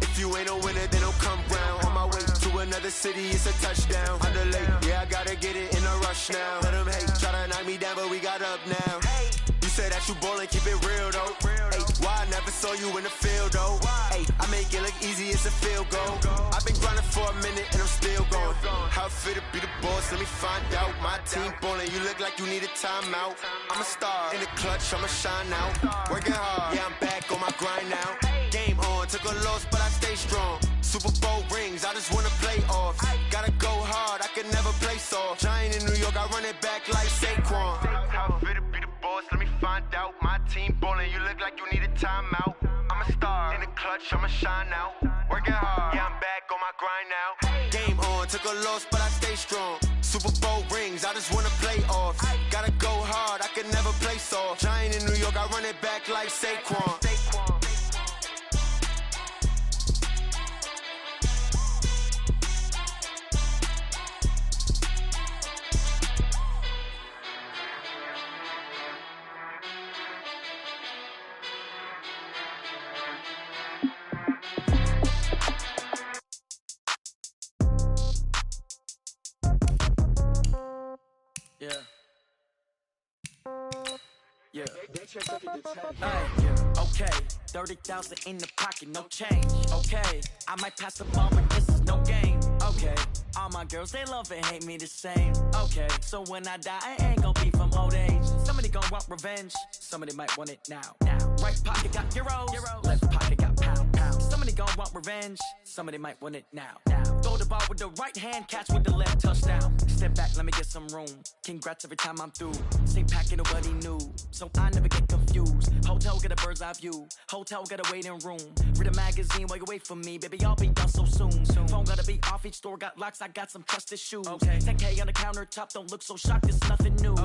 If you ain't a winner, then don't come round. On my way to another city, it's a touchdown. Underlay, yeah, I gotta get it in a rush now. Let them hate, try to knock me down, but we got up now. Used say that you ballin', keep it real though. Ay, why I never saw you in the field though? Ay, I make it look easy as a field goal. I've been grinding for a minute and I'm still going. How it feel to be the boss? Let me find out. My team ballin', you look like you need a timeout. I'm a star in the clutch, I'ma shine out. Working hard, yeah, I'm back on my grind now. Game on, took a loss, but I stay strong. Super Bowl rings, I just wanna play off. Gotta go hard, I can never play soft. Giant in New York, I run it back like Saquon. How it feel to be the boss? Let me find out. My team ballin', you look like you need a timeout. I'm a star in the clutch, I'ma shine out. Working hard, yeah, I'm back on my grind now. Game on, took a loss, but I stay strong. Super Bowl rings, I just wanna play off. Gotta go hard, I can never play soft. Giant in New York, I run it back like Saquon. Yeah. Okay, 30,000 in the pocket, no change. Okay, I might pass the ball, but this is no game. Okay, all my girls, they love and hate me the same. Okay, so when I die, I ain't gon' be from old age. Somebody gon' want revenge, somebody might want it now. Right pocket got euros, left pocket got pound. Somebody gon' want revenge, somebody might want it now. Throw the ball with the right hand, catch with the left, touchdown. Step back, let me get some room. Congrats every time I'm through. Same packet, nobody knew, so I never get confused. Hotel get a bird's eye view, hotel get a waiting room. Read a magazine while you wait for me, baby, I'll be done so soon. Phone gotta be off, each store got locks, I got some trusted shoes. 10K on the countertop, don't look so shocked, it's nothing new.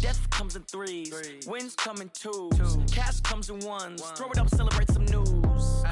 Death comes in threes, wins come in twos, cash comes in ones. Throw it up, celebrate some news.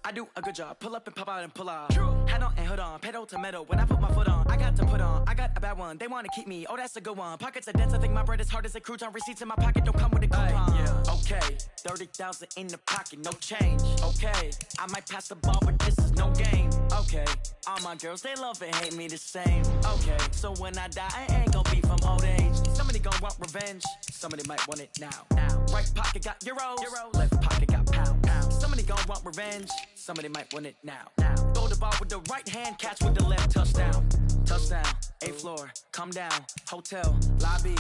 I do a good job, pull up and pop out and pull out. Head on and hood on, pedal to metal. When I put my foot on, I got to put on. I got a bad one, they wanna keep me, oh that's a good one. Pockets are dense, I think my bread is hard as a crouton. Receipts in my pocket don't come with a coupon. Okay, 30,000 in the pocket, no change. Okay, I might pass the ball, but this is no game. Okay, all my girls, they love and hate me the same. Okay, so when I die, I ain't gon' be from old age. Somebody gon' want revenge, somebody might want it now. Right pocket got euros, left pocket got pound. Somebody gon' want revenge, somebody might want it now. Throw the ball with the right hand, catch with the left, touchdown. Touchdown, 8th floor, come down, hotel, lobby.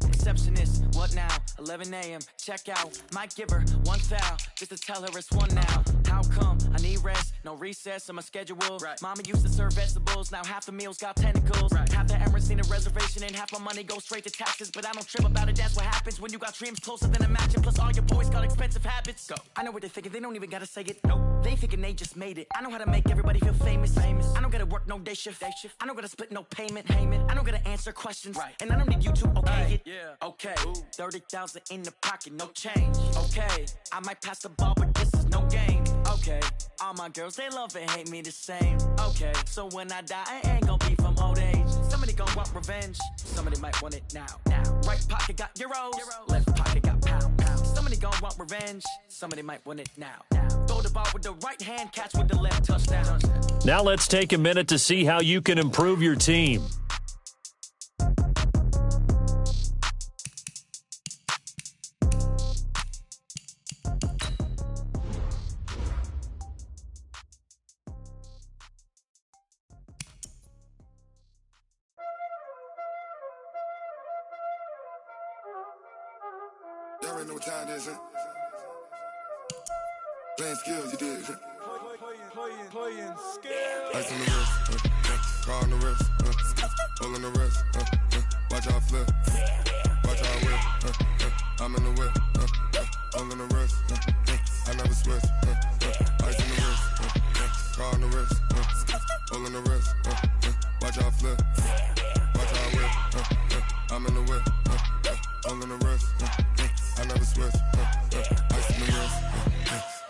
Receptionist, what now? 11 a.m., check out. Might give her one foul, just to tell her it's one now. How come? I need rest, no recess on my schedule. Mama used to serve vegetables, now half the meals got tentacles. Half the Emirates need a reservation and half my money goes straight to taxes. But I don't trip about it, that's what happens when you got dreams closer than a match. Plus all your boys got expensive habits. Go. I know what they're thinking, they don't even gotta say it. Nope. They thinking they just made it. I know how to make everybody feel famous. I don't gotta work no day shift. I don't gotta split no payment. I don't gotta answer questions. And I don't need you to okay it. Okay, 30,000 in the pocket, no change. Okay, I might pass the ball, but this is no game. Okay, all my girls, they love and hate me the same. Okay, so when I die, I ain't gon' be from old age. Somebody gon' want revenge, somebody might want it now. Right pocket got euros, left pocket got pound. Somebody gon' want revenge, somebody might want it now. Throw the ball with the right hand, catch with the left, touchdown. Now let's take a minute to see how you can improve your team. Y'all already know what time it is, huh? Playing skills, you did, huh? Playing skills. Ice on the wrist, car on the wrist, hole on the wrist, watch out flip, watch out whip, I'm in the whip, hole on the wrist, I never switch, ice on the wrist, car on the wrist, hole on the wrist, watch out flip, watch out whip, I'm in the whip, hole on the wrist, I never switch, ice on the wrist,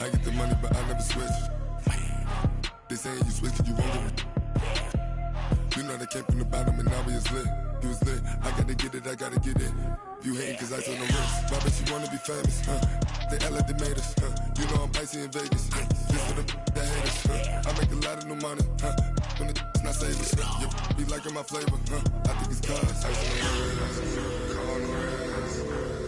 I get the money but I never switch. They saying you switch, you won't get it. You know they came from the bottom and now we is lit. You was lit, I gotta get it, I gotta get it. You hating cause ice on the wrist. My bitch, you wanna be famous, They act like they made us, You know I'm icy in Vegas, Just for the haters, I make a lot of new money, When it's not savers, You be liking my flavor, I think it's cause ice on the wrist, car on the wrist,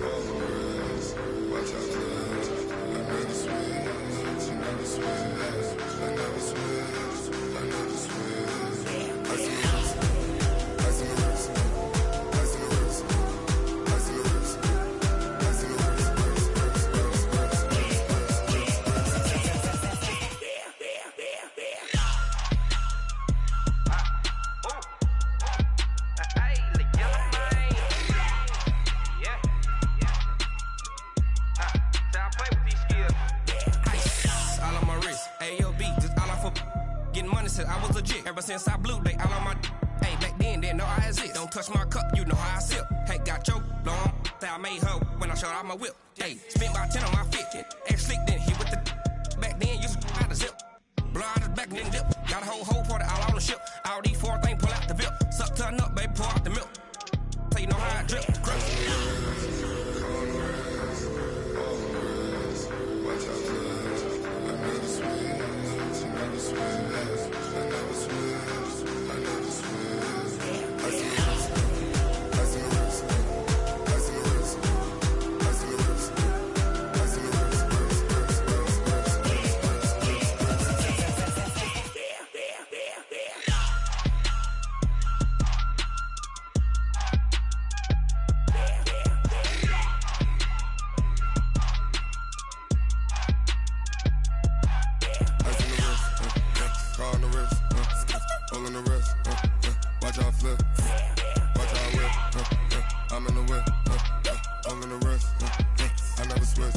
watch out for I never switch, I never switch, I never switch, I never switch. Ice in the wrist, ice in the wrist, ice in the wrist, ice in the wrist, ice in the wrist, I was legit. Ever since I blew, they all on my hey, back then, didn't know I exist. Don't touch my cup, you know how I sip. Hey, got choked, long. Say I made her when I showed out my whip. Hey, spent about 10 on my fit. Ex slick, then hit with the back then, used to out the zip. Blow out the back, then dip. Got a whole party all on the ship. All these four things, pull out the VIP. Suck, turn up, baby, pour out the milk. So you know how I drip. Crush. Watch out for I never switch, I never switch.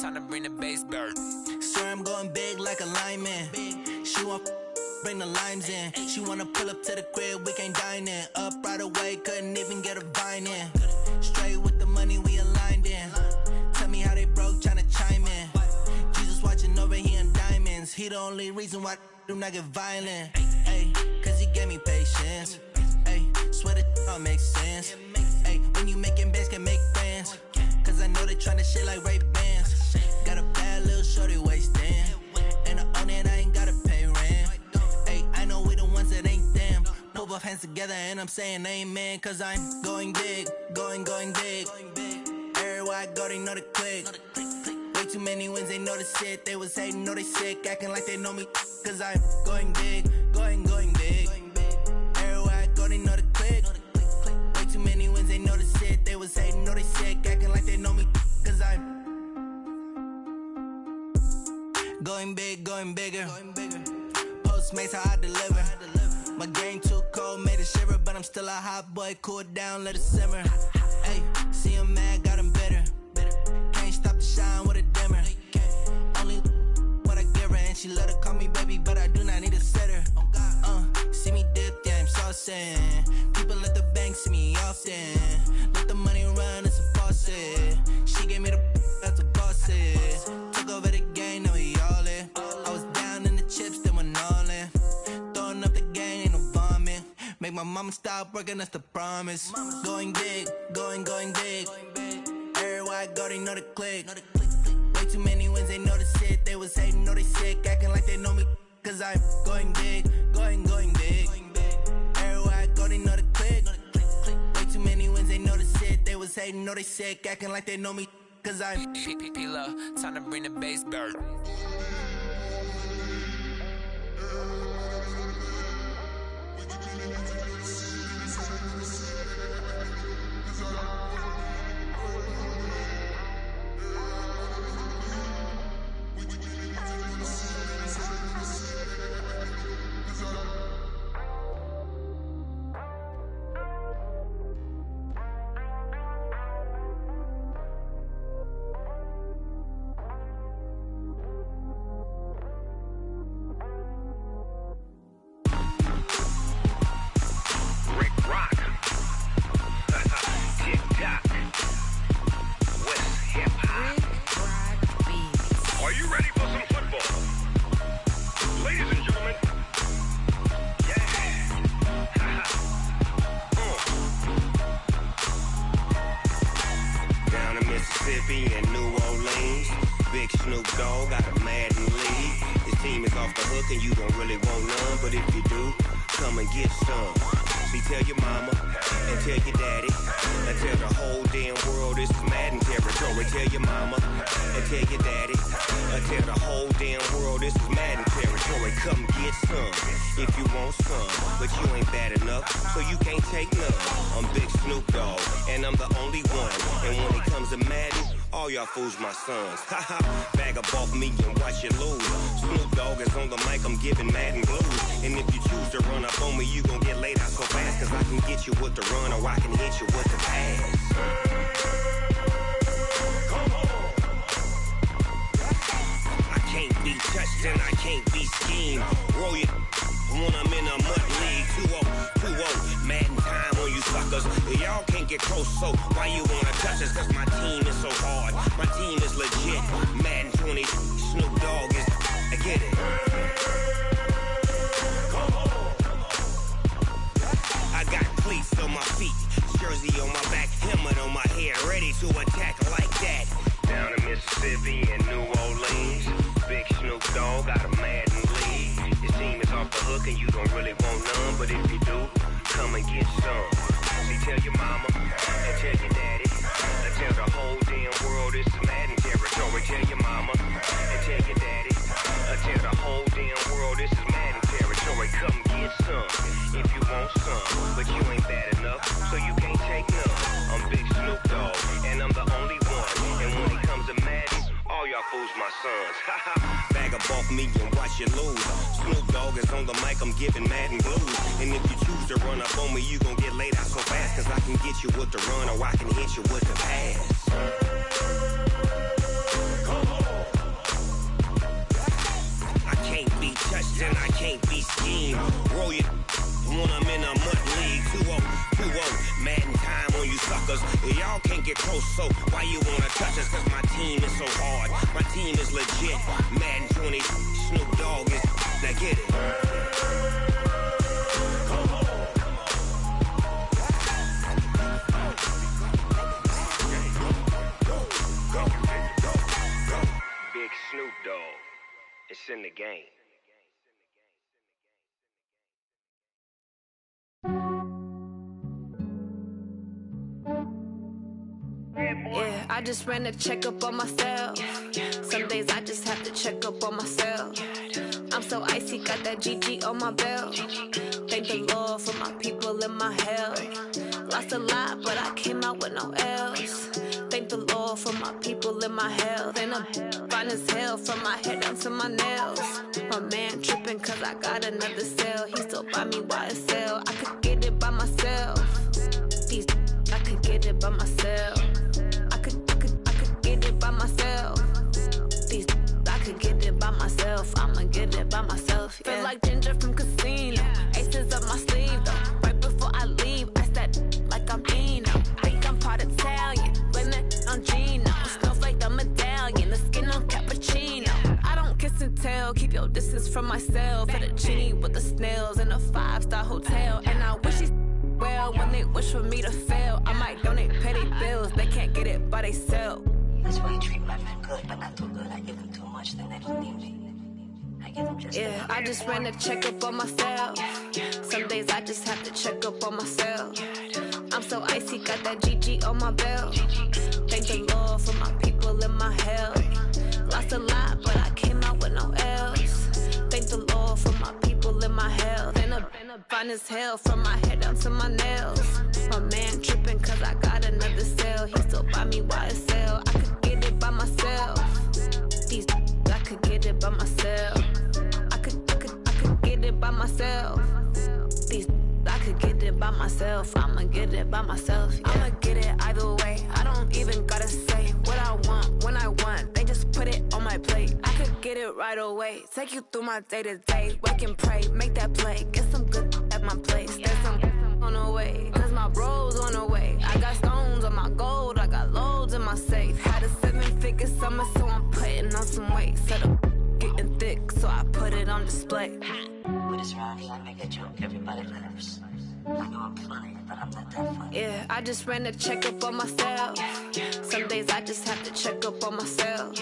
Time to bring the bass bird. Swear I'm going big like a lineman. She want bring the limes in. She wanna pull up to the crib, we can't dine in. Up right away, couldn't even get a vine in. Straight with the money we aligned in. Tell me how they broke, tryna chime in. Jesus watching over here in diamonds. He the only reason why I do not get violent. Ay, cause he gave me patience. Ay, swear that all makes sense. Ay, when you making bands, can make friends. Cause I know they tryna shit like Ray-Bans. Got a bad little shorty wasting. And I own it, I ain't gotta pay rent. Ay, I know we the ones that ain't them. Put both hands together and I'm saying amen. Cause I'm going big, going big. Everywhere I go, they know the click. Way too many wins, they know the shit. They was hating, know they sick, acting like they know me. Cause I'm going big, going big. Everywhere I go, they know the click. Way too many wins, they know the shit. They was hating, know they sick, acting like they know me. Cause I'm going big, going bigger. Postmates how I deliver. My game too cold, made it shiver. But I'm still a hot boy, cool it down, let it simmer. Hey, see him mad, got him bitter. Can't stop the shine with a dimmer. Only what I give her, and she let her call me baby, but I do not need a sitter. See me dip, yeah, I'm saucing. People at the bank see me often. Let the money run, it's a faucet. She gave me the that's a faucet. Took over the game, now we all in. I was down in the chips, then went all in. Throwing up the gang, ain't no vomit. Make my mama stop working, that's the promise. Going big, going big. Everywhere I go, they know the click. Way too many wins, they know the shit. They was hating, know they sick, acting like they know me. Cause I'm going big, going big. Everywhere I go, they know the click. Way too many wins, they know the shit. They was hating, know they sick, acting like they know me. Cause I'm P-P-P-Love, time to bring the bass bird. Mississippi and New Orleans. Big Snoop Dogg got a Madden lead. His team is off the hook and you don't really want none, but if you do, come and get some. See, tell your mama and tell your daddy and tell the whole damn world this is Madden territory. Tell your mama and tell your daddy and tell the whole damn world this is Madden territory. Come get some if you want some, but you ain't bad enough, so you can't take none. I'm Big Snoop Dogg and I'm the only one, and when it comes to Madden, all y'all fools my sons. Haha, bag up off me and watch you lose. Snoop Dogg is on the mic, I'm giving Madden blues. And if you choose to run up on me, you gon' get laid out so fast, cause I can get you with the run or I can hit you with the pass. I can't be touched and I can't be schemed. Roll you when I'm in a mud league. 2-0, Madden time on you suckers. Y'all can't get close, so why you wanna touch us? Cause my team is so hard, my team is legit. Madden 20, Snoop Dogg is, I get it. I got cleats on my feet, jersey on my back, helmet on my head, ready to attack like that. Down in Mississippi and New Orleans, Big Snoop Dogg got a Madden lead. His team is off the hook and you don't really want none, but if you do, come and get some. See, tell your mama and tell your daddy and tell the whole damn world this is Madden territory. Tell your mama and tell your daddy and tell the whole damn world this is Madden territory. Come get some if you want some, but you ain't bad enough, so you can't take none. I'm Big Snoop Dogg and I'm the only one, and when it comes to Madden, all y'all fools my sons. Haha, bag up off me and watch you lose. Snoop Dogg is on the mic, I'm giving Madden blues. And if you choose to run up on me, you gon' get laid out so fast, cause I can get you with the run or I can hit you with the pass. I can't be touched and I can't be schemed. Roll you when I'm in a mud league. 2-0, Madden time on you suckers. Y'all can't get close, so why you wanna touch us? Cause my team is so hard, my team is legit. Madden 20, Snoop Dogg is, now get it. Big Snoop Dogg, it's in the game. Yeah, I just ran a checkup on myself. Some days I just have to check up on myself. I'm so icy, got that GG on my belt. Thank the Lord for my people in my health. Lost a lot, but I came out with no L's. Thank the Lord for my people in my health. And I'm fine as hell from my head down to my nails. My man tripping cause I got another cell. He still buy me YSL. I could get it by myself. These I could get it by myself. I could get it by myself. These I could get it by myself. I'ma get it by myself. Yeah. Feel like Ginger from Casino. Aces up my sleeve though. Right before I leave, I said like I'm Eno. Think I'm part Italian. Blame it on Gino. Snowflake the medallion. The skin on cappuccino. I don't kiss and tell. Keep your distance from myself. Fettuccine with the snails in a 5-star hotel. And I wish well, when they wish for me to fail, I might donate petty bills. They can't get it by they self. That's why you treat my men good, but not too good. I give them too much, then they don't need me. I give them just yeah, I just ran a checkup on myself. Some days I just have to check up on myself. I'm so icy, got that GG on my belt. Thank the Lord for my people in my health. Lost a lot, but I came out with no L's. Thank the Lord for my people in my health. And I'm fine as hell from my head down to my nails. My man tripping cause I got another cell. He still buy me YSL. I could get it by myself. These I could get it by myself. I could get it by myself. These I could get it by myself. I'ma get it by myself. Yeah. I'ma get it either way. I don't even gotta say what I want when I want. They just put it on my plate. I could get it right away. Take you through my day to day. Wake and pray, make that play. Get some good at my place. There's some on the way. Cause my bro's on the way. I got stones on my gold. I got loads in my safe. Had a 7-figure summer, so I'm putting on some weight. Set up getting thick, so I put it on display. With this round, I make a joke, everybody laughs. I know I'm funny, but I'm not that funny. Yeah, I just ran a checkup on myself. Some days I just have to check up on myself.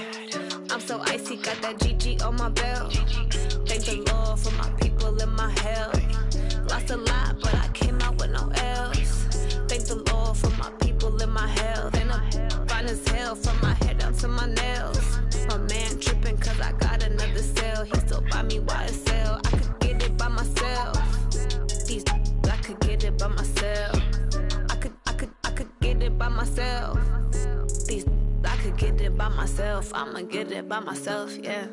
I'm so icy, got that GG on my belt. Thank the Lord for my people in my hell. Lost a lot, but I came out with no L's. Thank the Lord for my people in my hell. Then I'm fine as hell from my head down to my nails. My man tripping cause I got another cell. He still buy me YSL. I could get it by myself. These I could get it by myself. I could get it by myself. These I could get it by myself. I'ma get it by myself, yeah.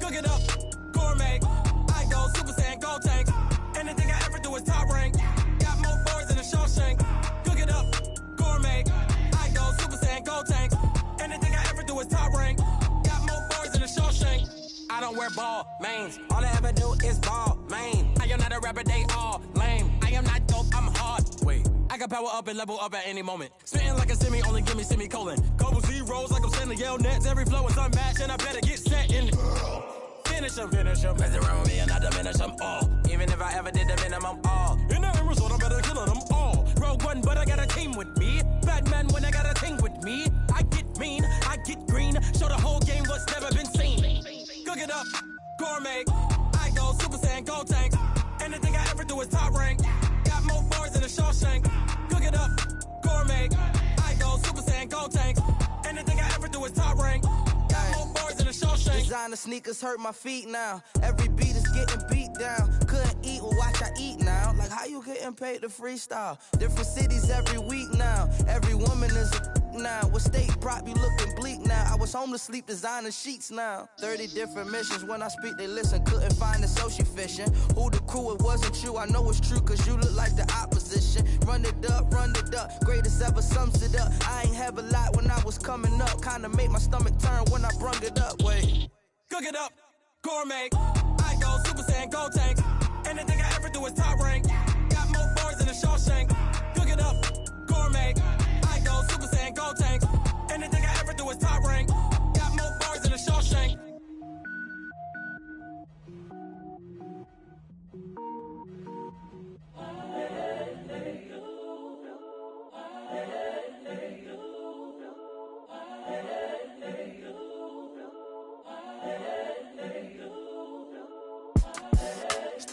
Cook it up, gourmet. I go Super Saiyan, gold tank. Anything I ever do is top rank. Got more boards than a Shawshank. Cook it up, gourmet. I go Super Saiyan, gold tank. Anything I ever do is top rank. Got more boards than a Shawshank. I don't wear ball mains. All I ever do is ball main. I am not a rapper, they all lame. I am not dope, I'm hard. Wait, I can power up and level up at any moment. Spitting like a semi, only give me semicolon. Couple zeros like I'm sending yell nets. Every flow is unmatched and I better get set in. Finish them. Mess around with me and I diminish them all. Even if I ever did the minimum all. In the end result, I'm better killing them all. Rogue One, but I got a team with me. Batman when I got a thing with me. I get mean, I get green. Show the whole game what's never been seen. Cook it up, gourmet. I go Super Saiyan, gold tank. Anything I ever do is top rank. Got more bars than a Shawshank. Cook it up, gourmet. I go Super Saiyan, gold tank. Anything I ever do is top rank. Got more bars than a Shawshank. Designer sneakers hurt my feet now. Every beat is getting beat down. Couldn't eat, well watch I eat now. Like how you getting paid to freestyle? Different cities every week now. Every woman is a now. With state prop, you looking bleak now. I was home to sleep, designer sheets now. 30 different missions. When I speak, they listen. Couldn't find it, so she fishing. Who the crew? It wasn't you. I know it's true, cause you look like the opposition. Run it up, greatest ever sums it up. I ain't have a lot when I was coming up. Kinda made my stomach turn when I brung it up. Wait. Cook it up, gourmet. I go Super Saiyan, gold tank. Anything I ever do is top rank. Got more bars than a Shawshank. Cook it up, gourmet. I go Super Saiyan, gold tank. Anything I ever do is top rank. Got more bars than a Shawshank.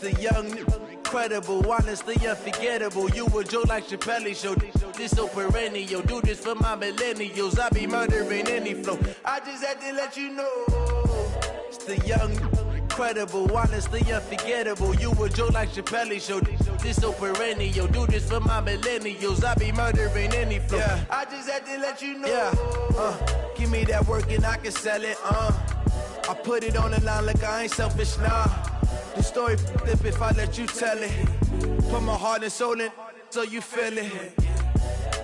The young, incredible, honestly unforgettable. You a joke like Chappelle show. This so perennial. Do this for my millennials. I be murdering any flow. I just had to let you know. It's the young, incredible, honestly unforgettable. You a joke like Chappelle show. This so perennial. Do this for my millennials. I be murdering any flow. Yeah. I just had to let you know. Yeah. Give me that work and I can sell it. I put it on the line like I ain't selfish, nah. The story flip if I let you tell it. Put my heart and soul in so you feel it.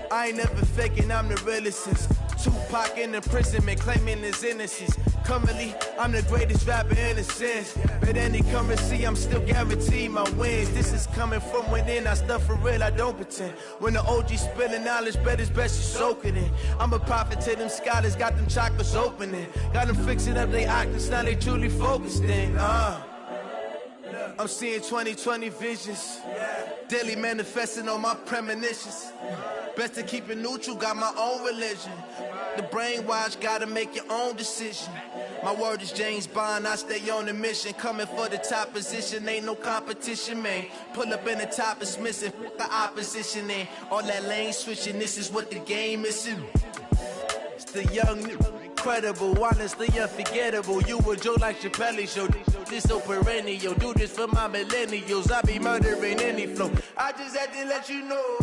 I ain't never faking, I'm the realest since Tupac in imprisonment, claiming his innocence. Currently, I'm the greatest rapper in a sense. But any currency, I'm still guaranteed my wins. This is coming from within, I stuff for real, I don't pretend. When the OG spilling knowledge, bet it's best you soak it in. I'm a prophet to them scholars, got them chakras opening. Got them fixing up they octaves, now they truly focused in. I'm seeing 2020 visions. Daily manifesting on my premonitions. Best to keep it neutral, got my own religion. The brainwash, gotta make your own decision. My word is James Bond, I stay on a mission. Coming for the top position, ain't no competition, man. Pull up in the top, it's missing, the opposition in. All that lane switching, this is what the game is in. It's the young, incredible, honestly unforgettable. You a joke like Chappelle show. This so perennial. Do this for my millennials. I be murdering any flow. I just had to let you know.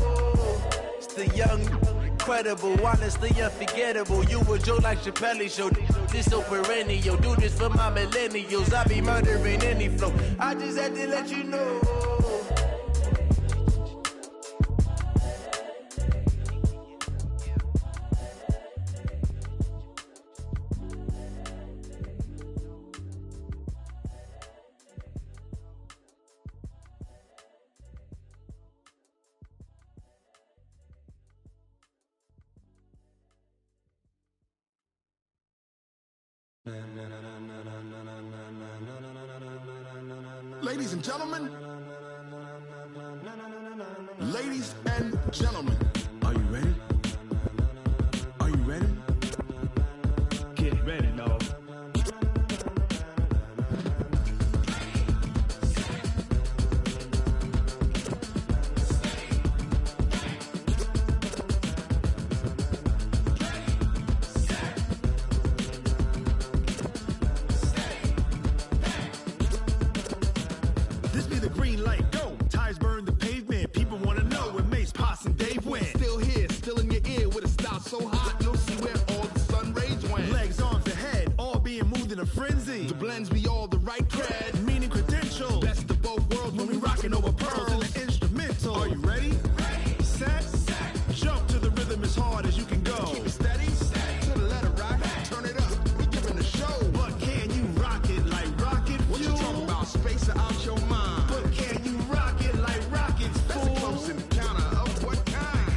It's the young, Incredible, honestly unforgettable. You a joke like Chappelle Show. This so perennial. Do this for my millennials. I be murdering any flow. I just had to let you know. Ladies and gentlemen, ladies and gentlemen, are you ready? Are you ready? Get ready, dog. This be the green light, go. Tires burn the pavement. People wanna know when Mace, Potts, and Dave went. Still here, still in your ear with a style so hot, you'll see where all the sun rays went. Legs, arms, the head, all being moved in a frenzy. The blends be all the right cred, meaning credentials. best of both worlds When we rockin' over pearls in the instrumental. Are you ready? Set, jump to the rhythm as hard as you can go. Keep it steady, to the letter right, turn it up, we giving the show. But can you rock it like rocket fuel? What you talking about, space out your mind? But can you rock it like rockets, That's a fool? close encounter of what kind?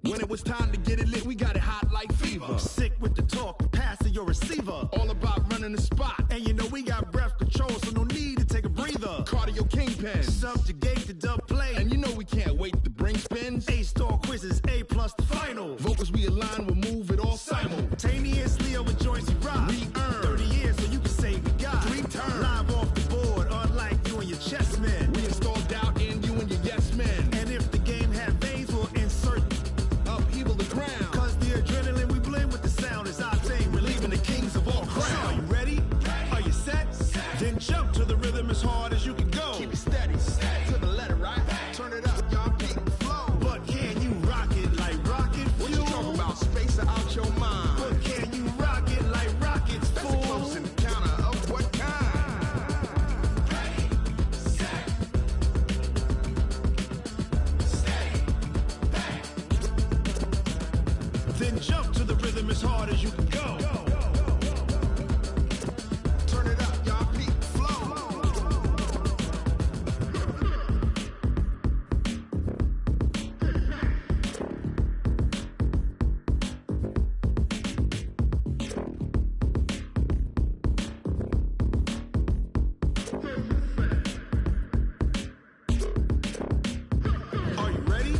When it was time to get it lit, we got it hot like fever. Sick with the talk, pass to your receiver. All about running the spot, And you know we got breath control, so no need to take a breather. cardio kingpin. Subjugate the dub play. And you know we can't wait to bring spins. A-star quizzes, A+ the final. Vocals we align, we'll move it all Simultaneously over joints we rock. We earn 30 years so you can say we got 3 turns. live off the board, unlike you and your chess men. We install doubt in you and your yes men. And if the game had veins, we'll insert Upheaval the ground. Cause the adrenaline we blend with the sound is our thing, relieving the kings of all crowns. Are you ready? Are you set? Then jump to the rhythm as hard as you can go. Keep it steady, to the letter right. Turn it up, y'all keep the flow. But can you rock it like rocket fuel? What you talking about, space out your mind? But can you rock it like rockets, That's a fool? close encounter of what kind? Then jump to the rhythm as hard as you can go. Turn it up, y'all keep the flow. Are you ready?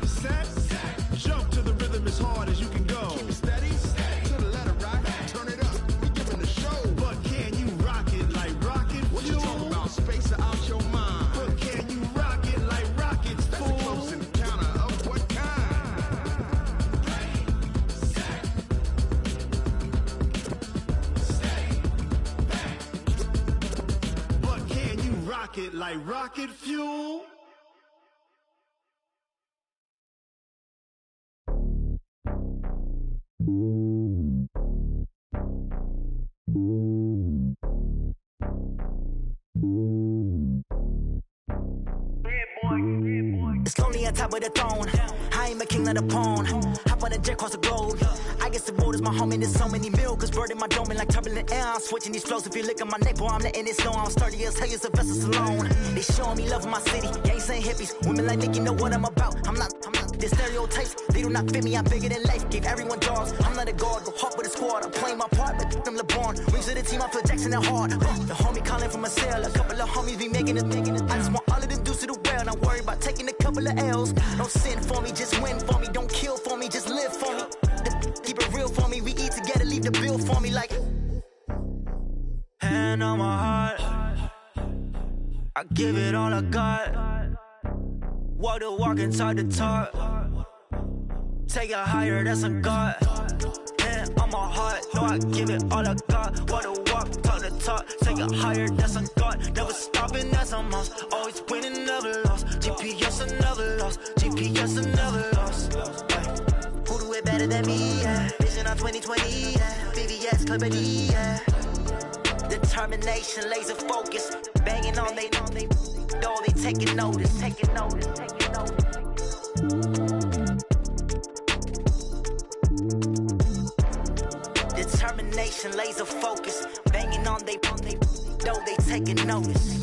Set, jump to the rhythm as hard as you can go. Keep it steady, to the letter right. Turn it up, we giving the show. But can you rock it like rocket What you fuel? talking about, space out your mind? But can you rock it like rockets, That's a fool? close encounter of what kind? But can you rock it like rocket fuel? It's lonely on top of the throne. I am a king of the pawn. Hop on a jet across the globe. I guess the road is my home and there's so many miracles. Bird in my dome and like turbulent air. I'm switching these flows. If you look at my neck, boy, I'm letting it slow. I'm sturdy as hell as a vessel alone. They showing me love in my city. Gangsta and hippies. Women like Nick, you know what I'm about. I'm not. The stereotypes, they do not fit me. I'm bigger than life. Gave everyone dogs. I'm not a guard. Go hard with a squad. I'm playing my part, but I'm LeBron. Wings of the team, I feel Jackson and hard. The homie calling from a cell. A couple of homies be making it. I just want all of them dudes to the well. Not worry about taking a couple of L's. Don't sin for me, just win for me. Don't kill for me, just live for me. Keep it real for me. We eat together, leave the bill for me like. Hand on my heart, I give it all I got. Walk the walk and talk the talk. Take it higher, that's a God. Hand on my heart, know I give it all I got. Walk the walk, talk the talk. Take it higher, that's a God. Never stopping, that's a must. Always winning, never lost. GPS clippity, yeah. Determination, laser focus, banging on they door, they taking notice. Determination, laser focus, banging on they door, they taking notice.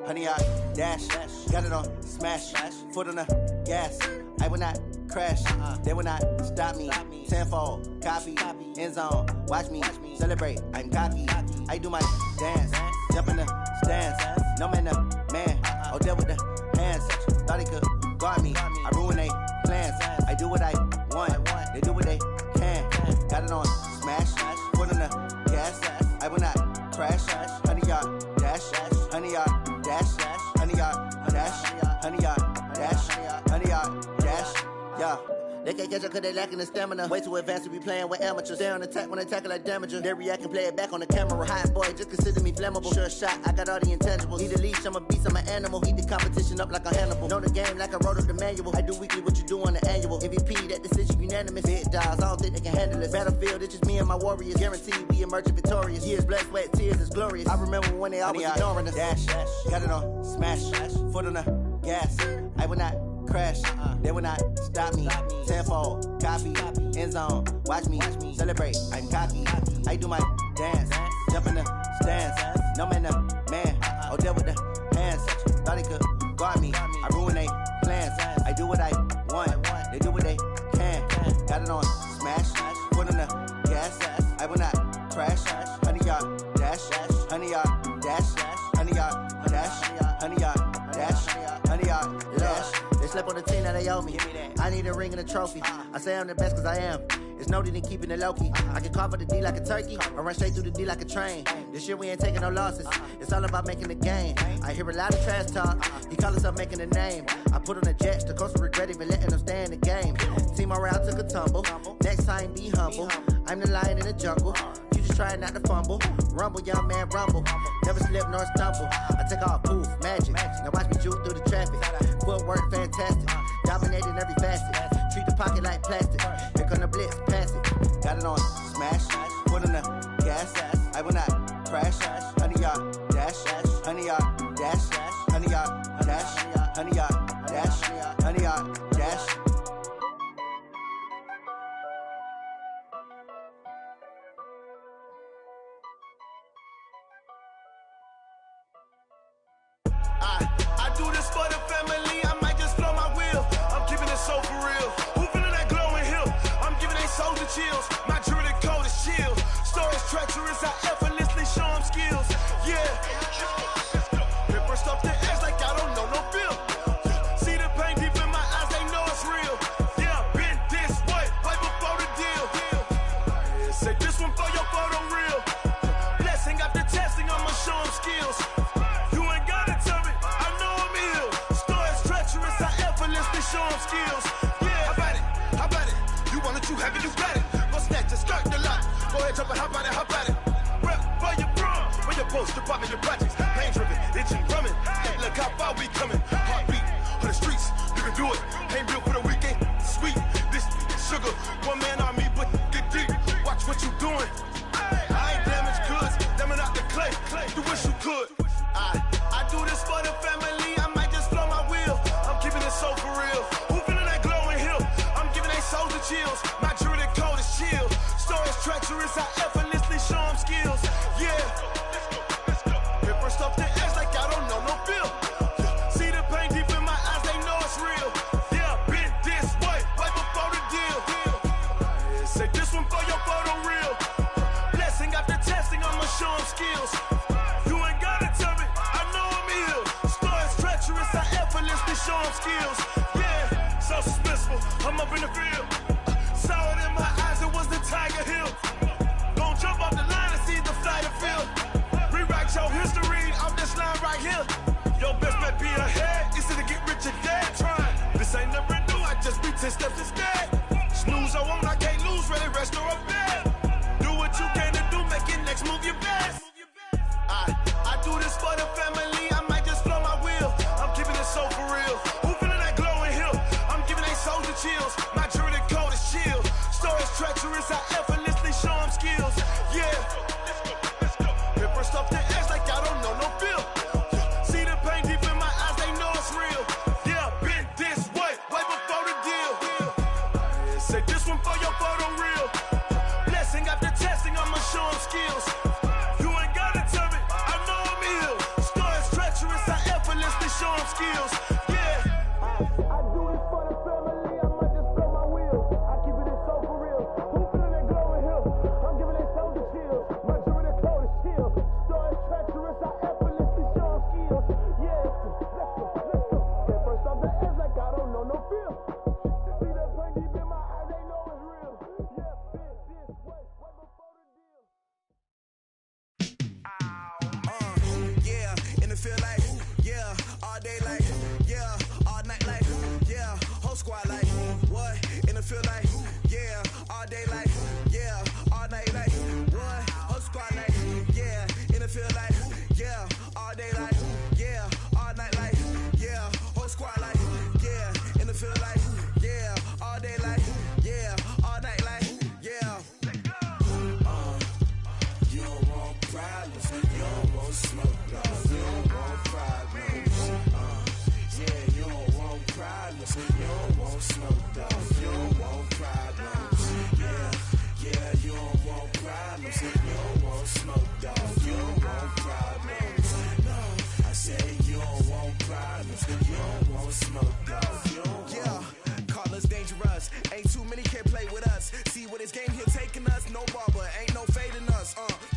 Honey, I dash, got it on smash, foot on the gas. I will not crash, they will not stop me. Tenfold, copy, end zone, watch me celebrate. I'm cocky, I do my dance, jump in the stands. No man, man, oh there with the hands. Thought he could guard me, I ruin they plans. I do what I want, they do what they can. Got it on smash, foot on the gas. I will not crash, honey, y'all dash, honey, y'all dash, honey, y'all dash, honey, y'all dash, honey, y'all dash, yeah. They can't catch up cause they lacking the stamina. Way too advanced to be playing with amateurs. Stay on attack when they tackle like damager. They react and play it back on the camera. Hot boy, just consider me flammable. Sure shot, I got all the intangibles. Need a leash, I'm a beast, I'm an animal. Eat the competition up like a Hannibal. Know the game like I wrote up the manual. I do weekly what you do on the annual. MVP, that decision unanimous. Big dials, I don't think they can handle it. Battlefield, it's just me and my warriors. Guaranteed we emerge victorious. Years, blood, sweat, tears, is glorious. I remember when they always ignoring us. Dash, got it on smash, foot on the gas. I will not crash, they will not stop me. Tenfold, copy, end zone, watch me celebrate. I'm cocky, I do my dance, jump in the stands. No man, man, oh there with the hands. Thought he could guard me, I ruin they plans. I do what I want, they do what they can. Got it on smash, foot on the gas. I will not crash, honey, y'all dash, honey, y'all dash, honey, y'all dash, honey, y'all dash, honey, y'all dash. They slept on the team that they owe me. I need a ring and a trophy. I say I'm the best cause I am. It's noted in keeping it low-key. I can carve up the D like a turkey or run straight through the D like a train. This year we ain't taking no losses. It's all about making the game. I hear a lot of trash talk. He call himself making a name. I put on the Jets. The coach will regret even letting them stay in the game. Team morale took a tumble. Next time be humble. I'm the lion in the jungle. You just try not to fumble. Rumble, young man, rumble. Never slip nor stumble. I take off, poof, magic. Now watch me juke through the traffic. Footwork fantastic. Dominating every facet. Treat the pocket like plastic. Here come the blitz, pass it. Got it on smash. Foot on the gas. I will not crash. Honey, y'all dash. Honey, y'all dash. Honey, y'all dash. Honey, y'all dash. Honey, y'all dash. I do this for the family, I might just blow my wheel. I'm keeping it so for real. Who feeling that glowing hill? I'm giving they soldier chills. My jewelry code is chill. Stories treacherous, I effortlessly show them skills. Yeah. Paper stuff the edge like I don't know no feel. See the pain deep in my eyes, they know it's real. Yeah, been this way, right before the deal. Say this one for your photo real. Blessing after testing, I'ma show them skills. Show them skills. Yeah, how about it? You want it, you have it, you got it. Go snatch it, skirt the lot. Go ahead, jump it, how about it? Rep where you from, where you post, department, your projects. Pain driven, itching, drumming. Hey, look how far we coming. Heartbeat on the streets, you can do it. Ain't built for the weekend, sweet. This sugar, one man army, but get deep. Watch what you doing. I ain't damaged goods, damn out the clay. You wish you could. I do this for the family, I might just blow my wheel. I'm keeping it so for real. Who feeling that glowing hill? I'm giving they soldier chills. My jewelry code is chill. Stories treacherous, I effortlessly show them skills. Yeah. Paper stuff the edge like I don't know no feel. See the pain deep in my eyes, they know it's real. Yeah, been this way, right before the deal. Say this one for your photo real. Blessing after testing, I'ma show them skills. You ain't gotta tell me, I know I'm ill. Stories treacherous, I effortlessly show them skills. Yeah, so suspenseful, I'm up in the field. Saw it in my eyes, it was the Tiger Hill. Don't jump off the line and see the flight of field. Rewrite your history off this line right here. Your best bet be ahead, easy to get rich or dead. Trying, this ain't never new, I just be 10 steps instead. Snooze or won't, I can't lose, ready, rest or a bed. Do what you can to do, make it next move your best. I do this for the family. chills. You ain't gotta tell me, I know I'm ill. Stories treacherous, I effortlessly show them skills. Yeah. I do this for the family, I might just blow my wheel. I keep it in so for real. Who feeling that glowing hill? I'm giving they soldier chills. My jewelry the cold is chill. Stories treacherous, I effortlessly show them skills. Yeah, let's go. Get first off the edge like I don't know no feel. See that pain deep in my eyes, they know it's real. Yeah, bitch, this way before the deal. Yeah, in the field like, yeah, all day like, yeah, all night like, yeah, whole squad like, what? In the field like, yeah, all day like, yeah, all night like, what? Whole squad like, yeah, in the field like, yeah, all day like, yeah, all night like, yeah, whole squad like, yeah, in the field like, yeah, all day like, yeah, all night like, yeah. You don't want problems, you don't want smoke, no. You don't want problems, yeah, you don't want problems, you don't want smoke, dog. You don't want problems, yeah, you don't want problems, you don't want smoke, dog. You don't want problems, no. I say you don't want problems, you don't want smoke, dog. You don't yeah, call us dangerous, ain't too many can play with us. See what this game here taking us, no barber, ain't no fading us.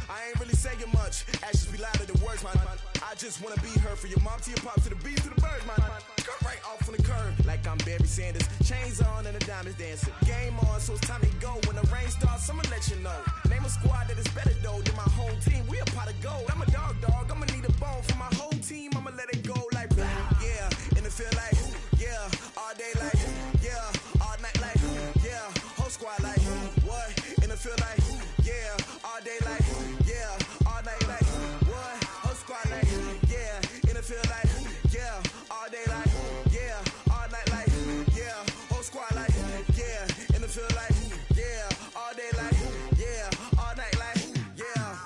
I ain't really saying much, actions be louder than words, man. I just wanna be heard, for your mom to your pop, to the beat, to the birds, man. Cut right off on the curb, like I'm Barry Sanders. Chains on and the diamonds dancing. Game on, so it's time to go. When the rain starts, I'ma let you know. Name a squad that is better though than my home team. We a pot of gold. I'm a dog, I'ma need a bone for my whole team. I'ma let it go like, yeah, in the field like, yeah, all day like, yeah, all night like, yeah, whole squad like, what? In the field like, yeah, all day like, yeah, all night like, what? Whole squad like, yeah, in the field like, yeah, all day like, yeah, all night like, yeah, whole squad like, yeah, in the field like, yeah, all day like, yeah, all night like, yeah.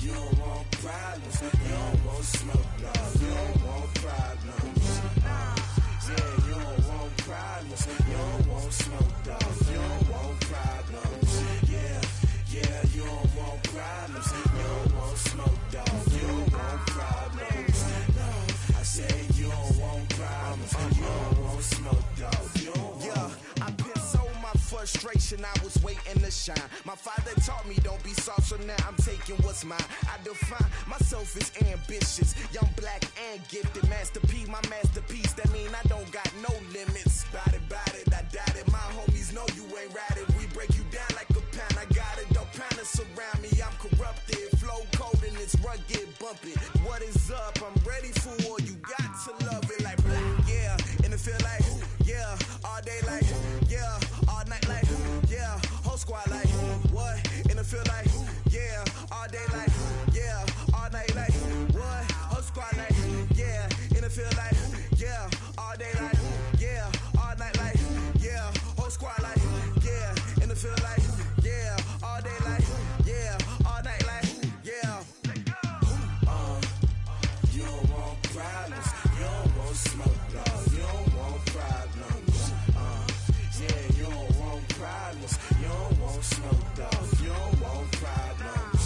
You don't want problems, you don't want smoke, no. You don't want problems, yeah, you don't want problems, you don't want smoke, dog. You don't want problems, yeah, you don't want problems, you don't want smoke, dog. You don't want problems, no. I say you don't want problems, you don't want smoke, dog. You don't yeah, I put so my frustration, I was waiting to shine. My father taught me don't be soft, so now I'm taking what's mine. I define myself as ambitious, young, black, and gifted. Master P, my masterpiece, that mean I don't got no limits. Bout it, I doubt it. My homies know you ain't ratted. We break you down like a pound. I got it, don't pound us around me. I'm corrupted, flow cold and it's rugged, bump it. What is up? I'm ready for war. You got to love it like, yeah, in the field like, yeah, all day like, yeah, all night like, yeah, whole squad like, what? In the field like, yeah, all day like, yeah, all night like, what? Whole squad like, yeah, in the field like, yeah, all day like, yeah, all night like, yeah, whole squad like, yeah, in the field like, yeah, all day like, yeah, all night like, yeah. You don't want problems, you don't want smoke, dog. You don't want problems, yeah, you don't want problems, you don't want smoke, dog. You don't want problems,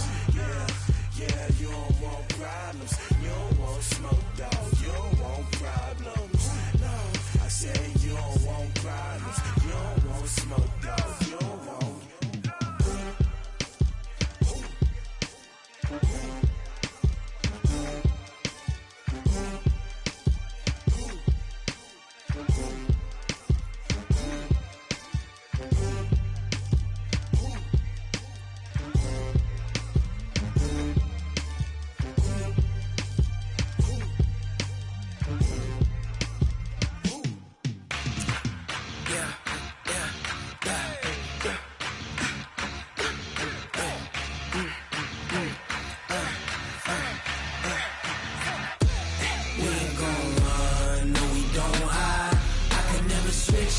yeah, you don't want problems, you don't want smoke, dog. You don't want problems, no. I say you don't want problems, you don't want smoke, dog. You don't want.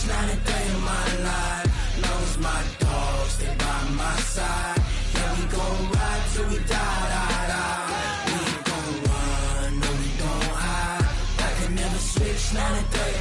Not a day in my life. Lost my dogs, they by my side. Yeah, we gon' ride till we die. We ain't gon' run, no, we don't hide. I can never switch, not a day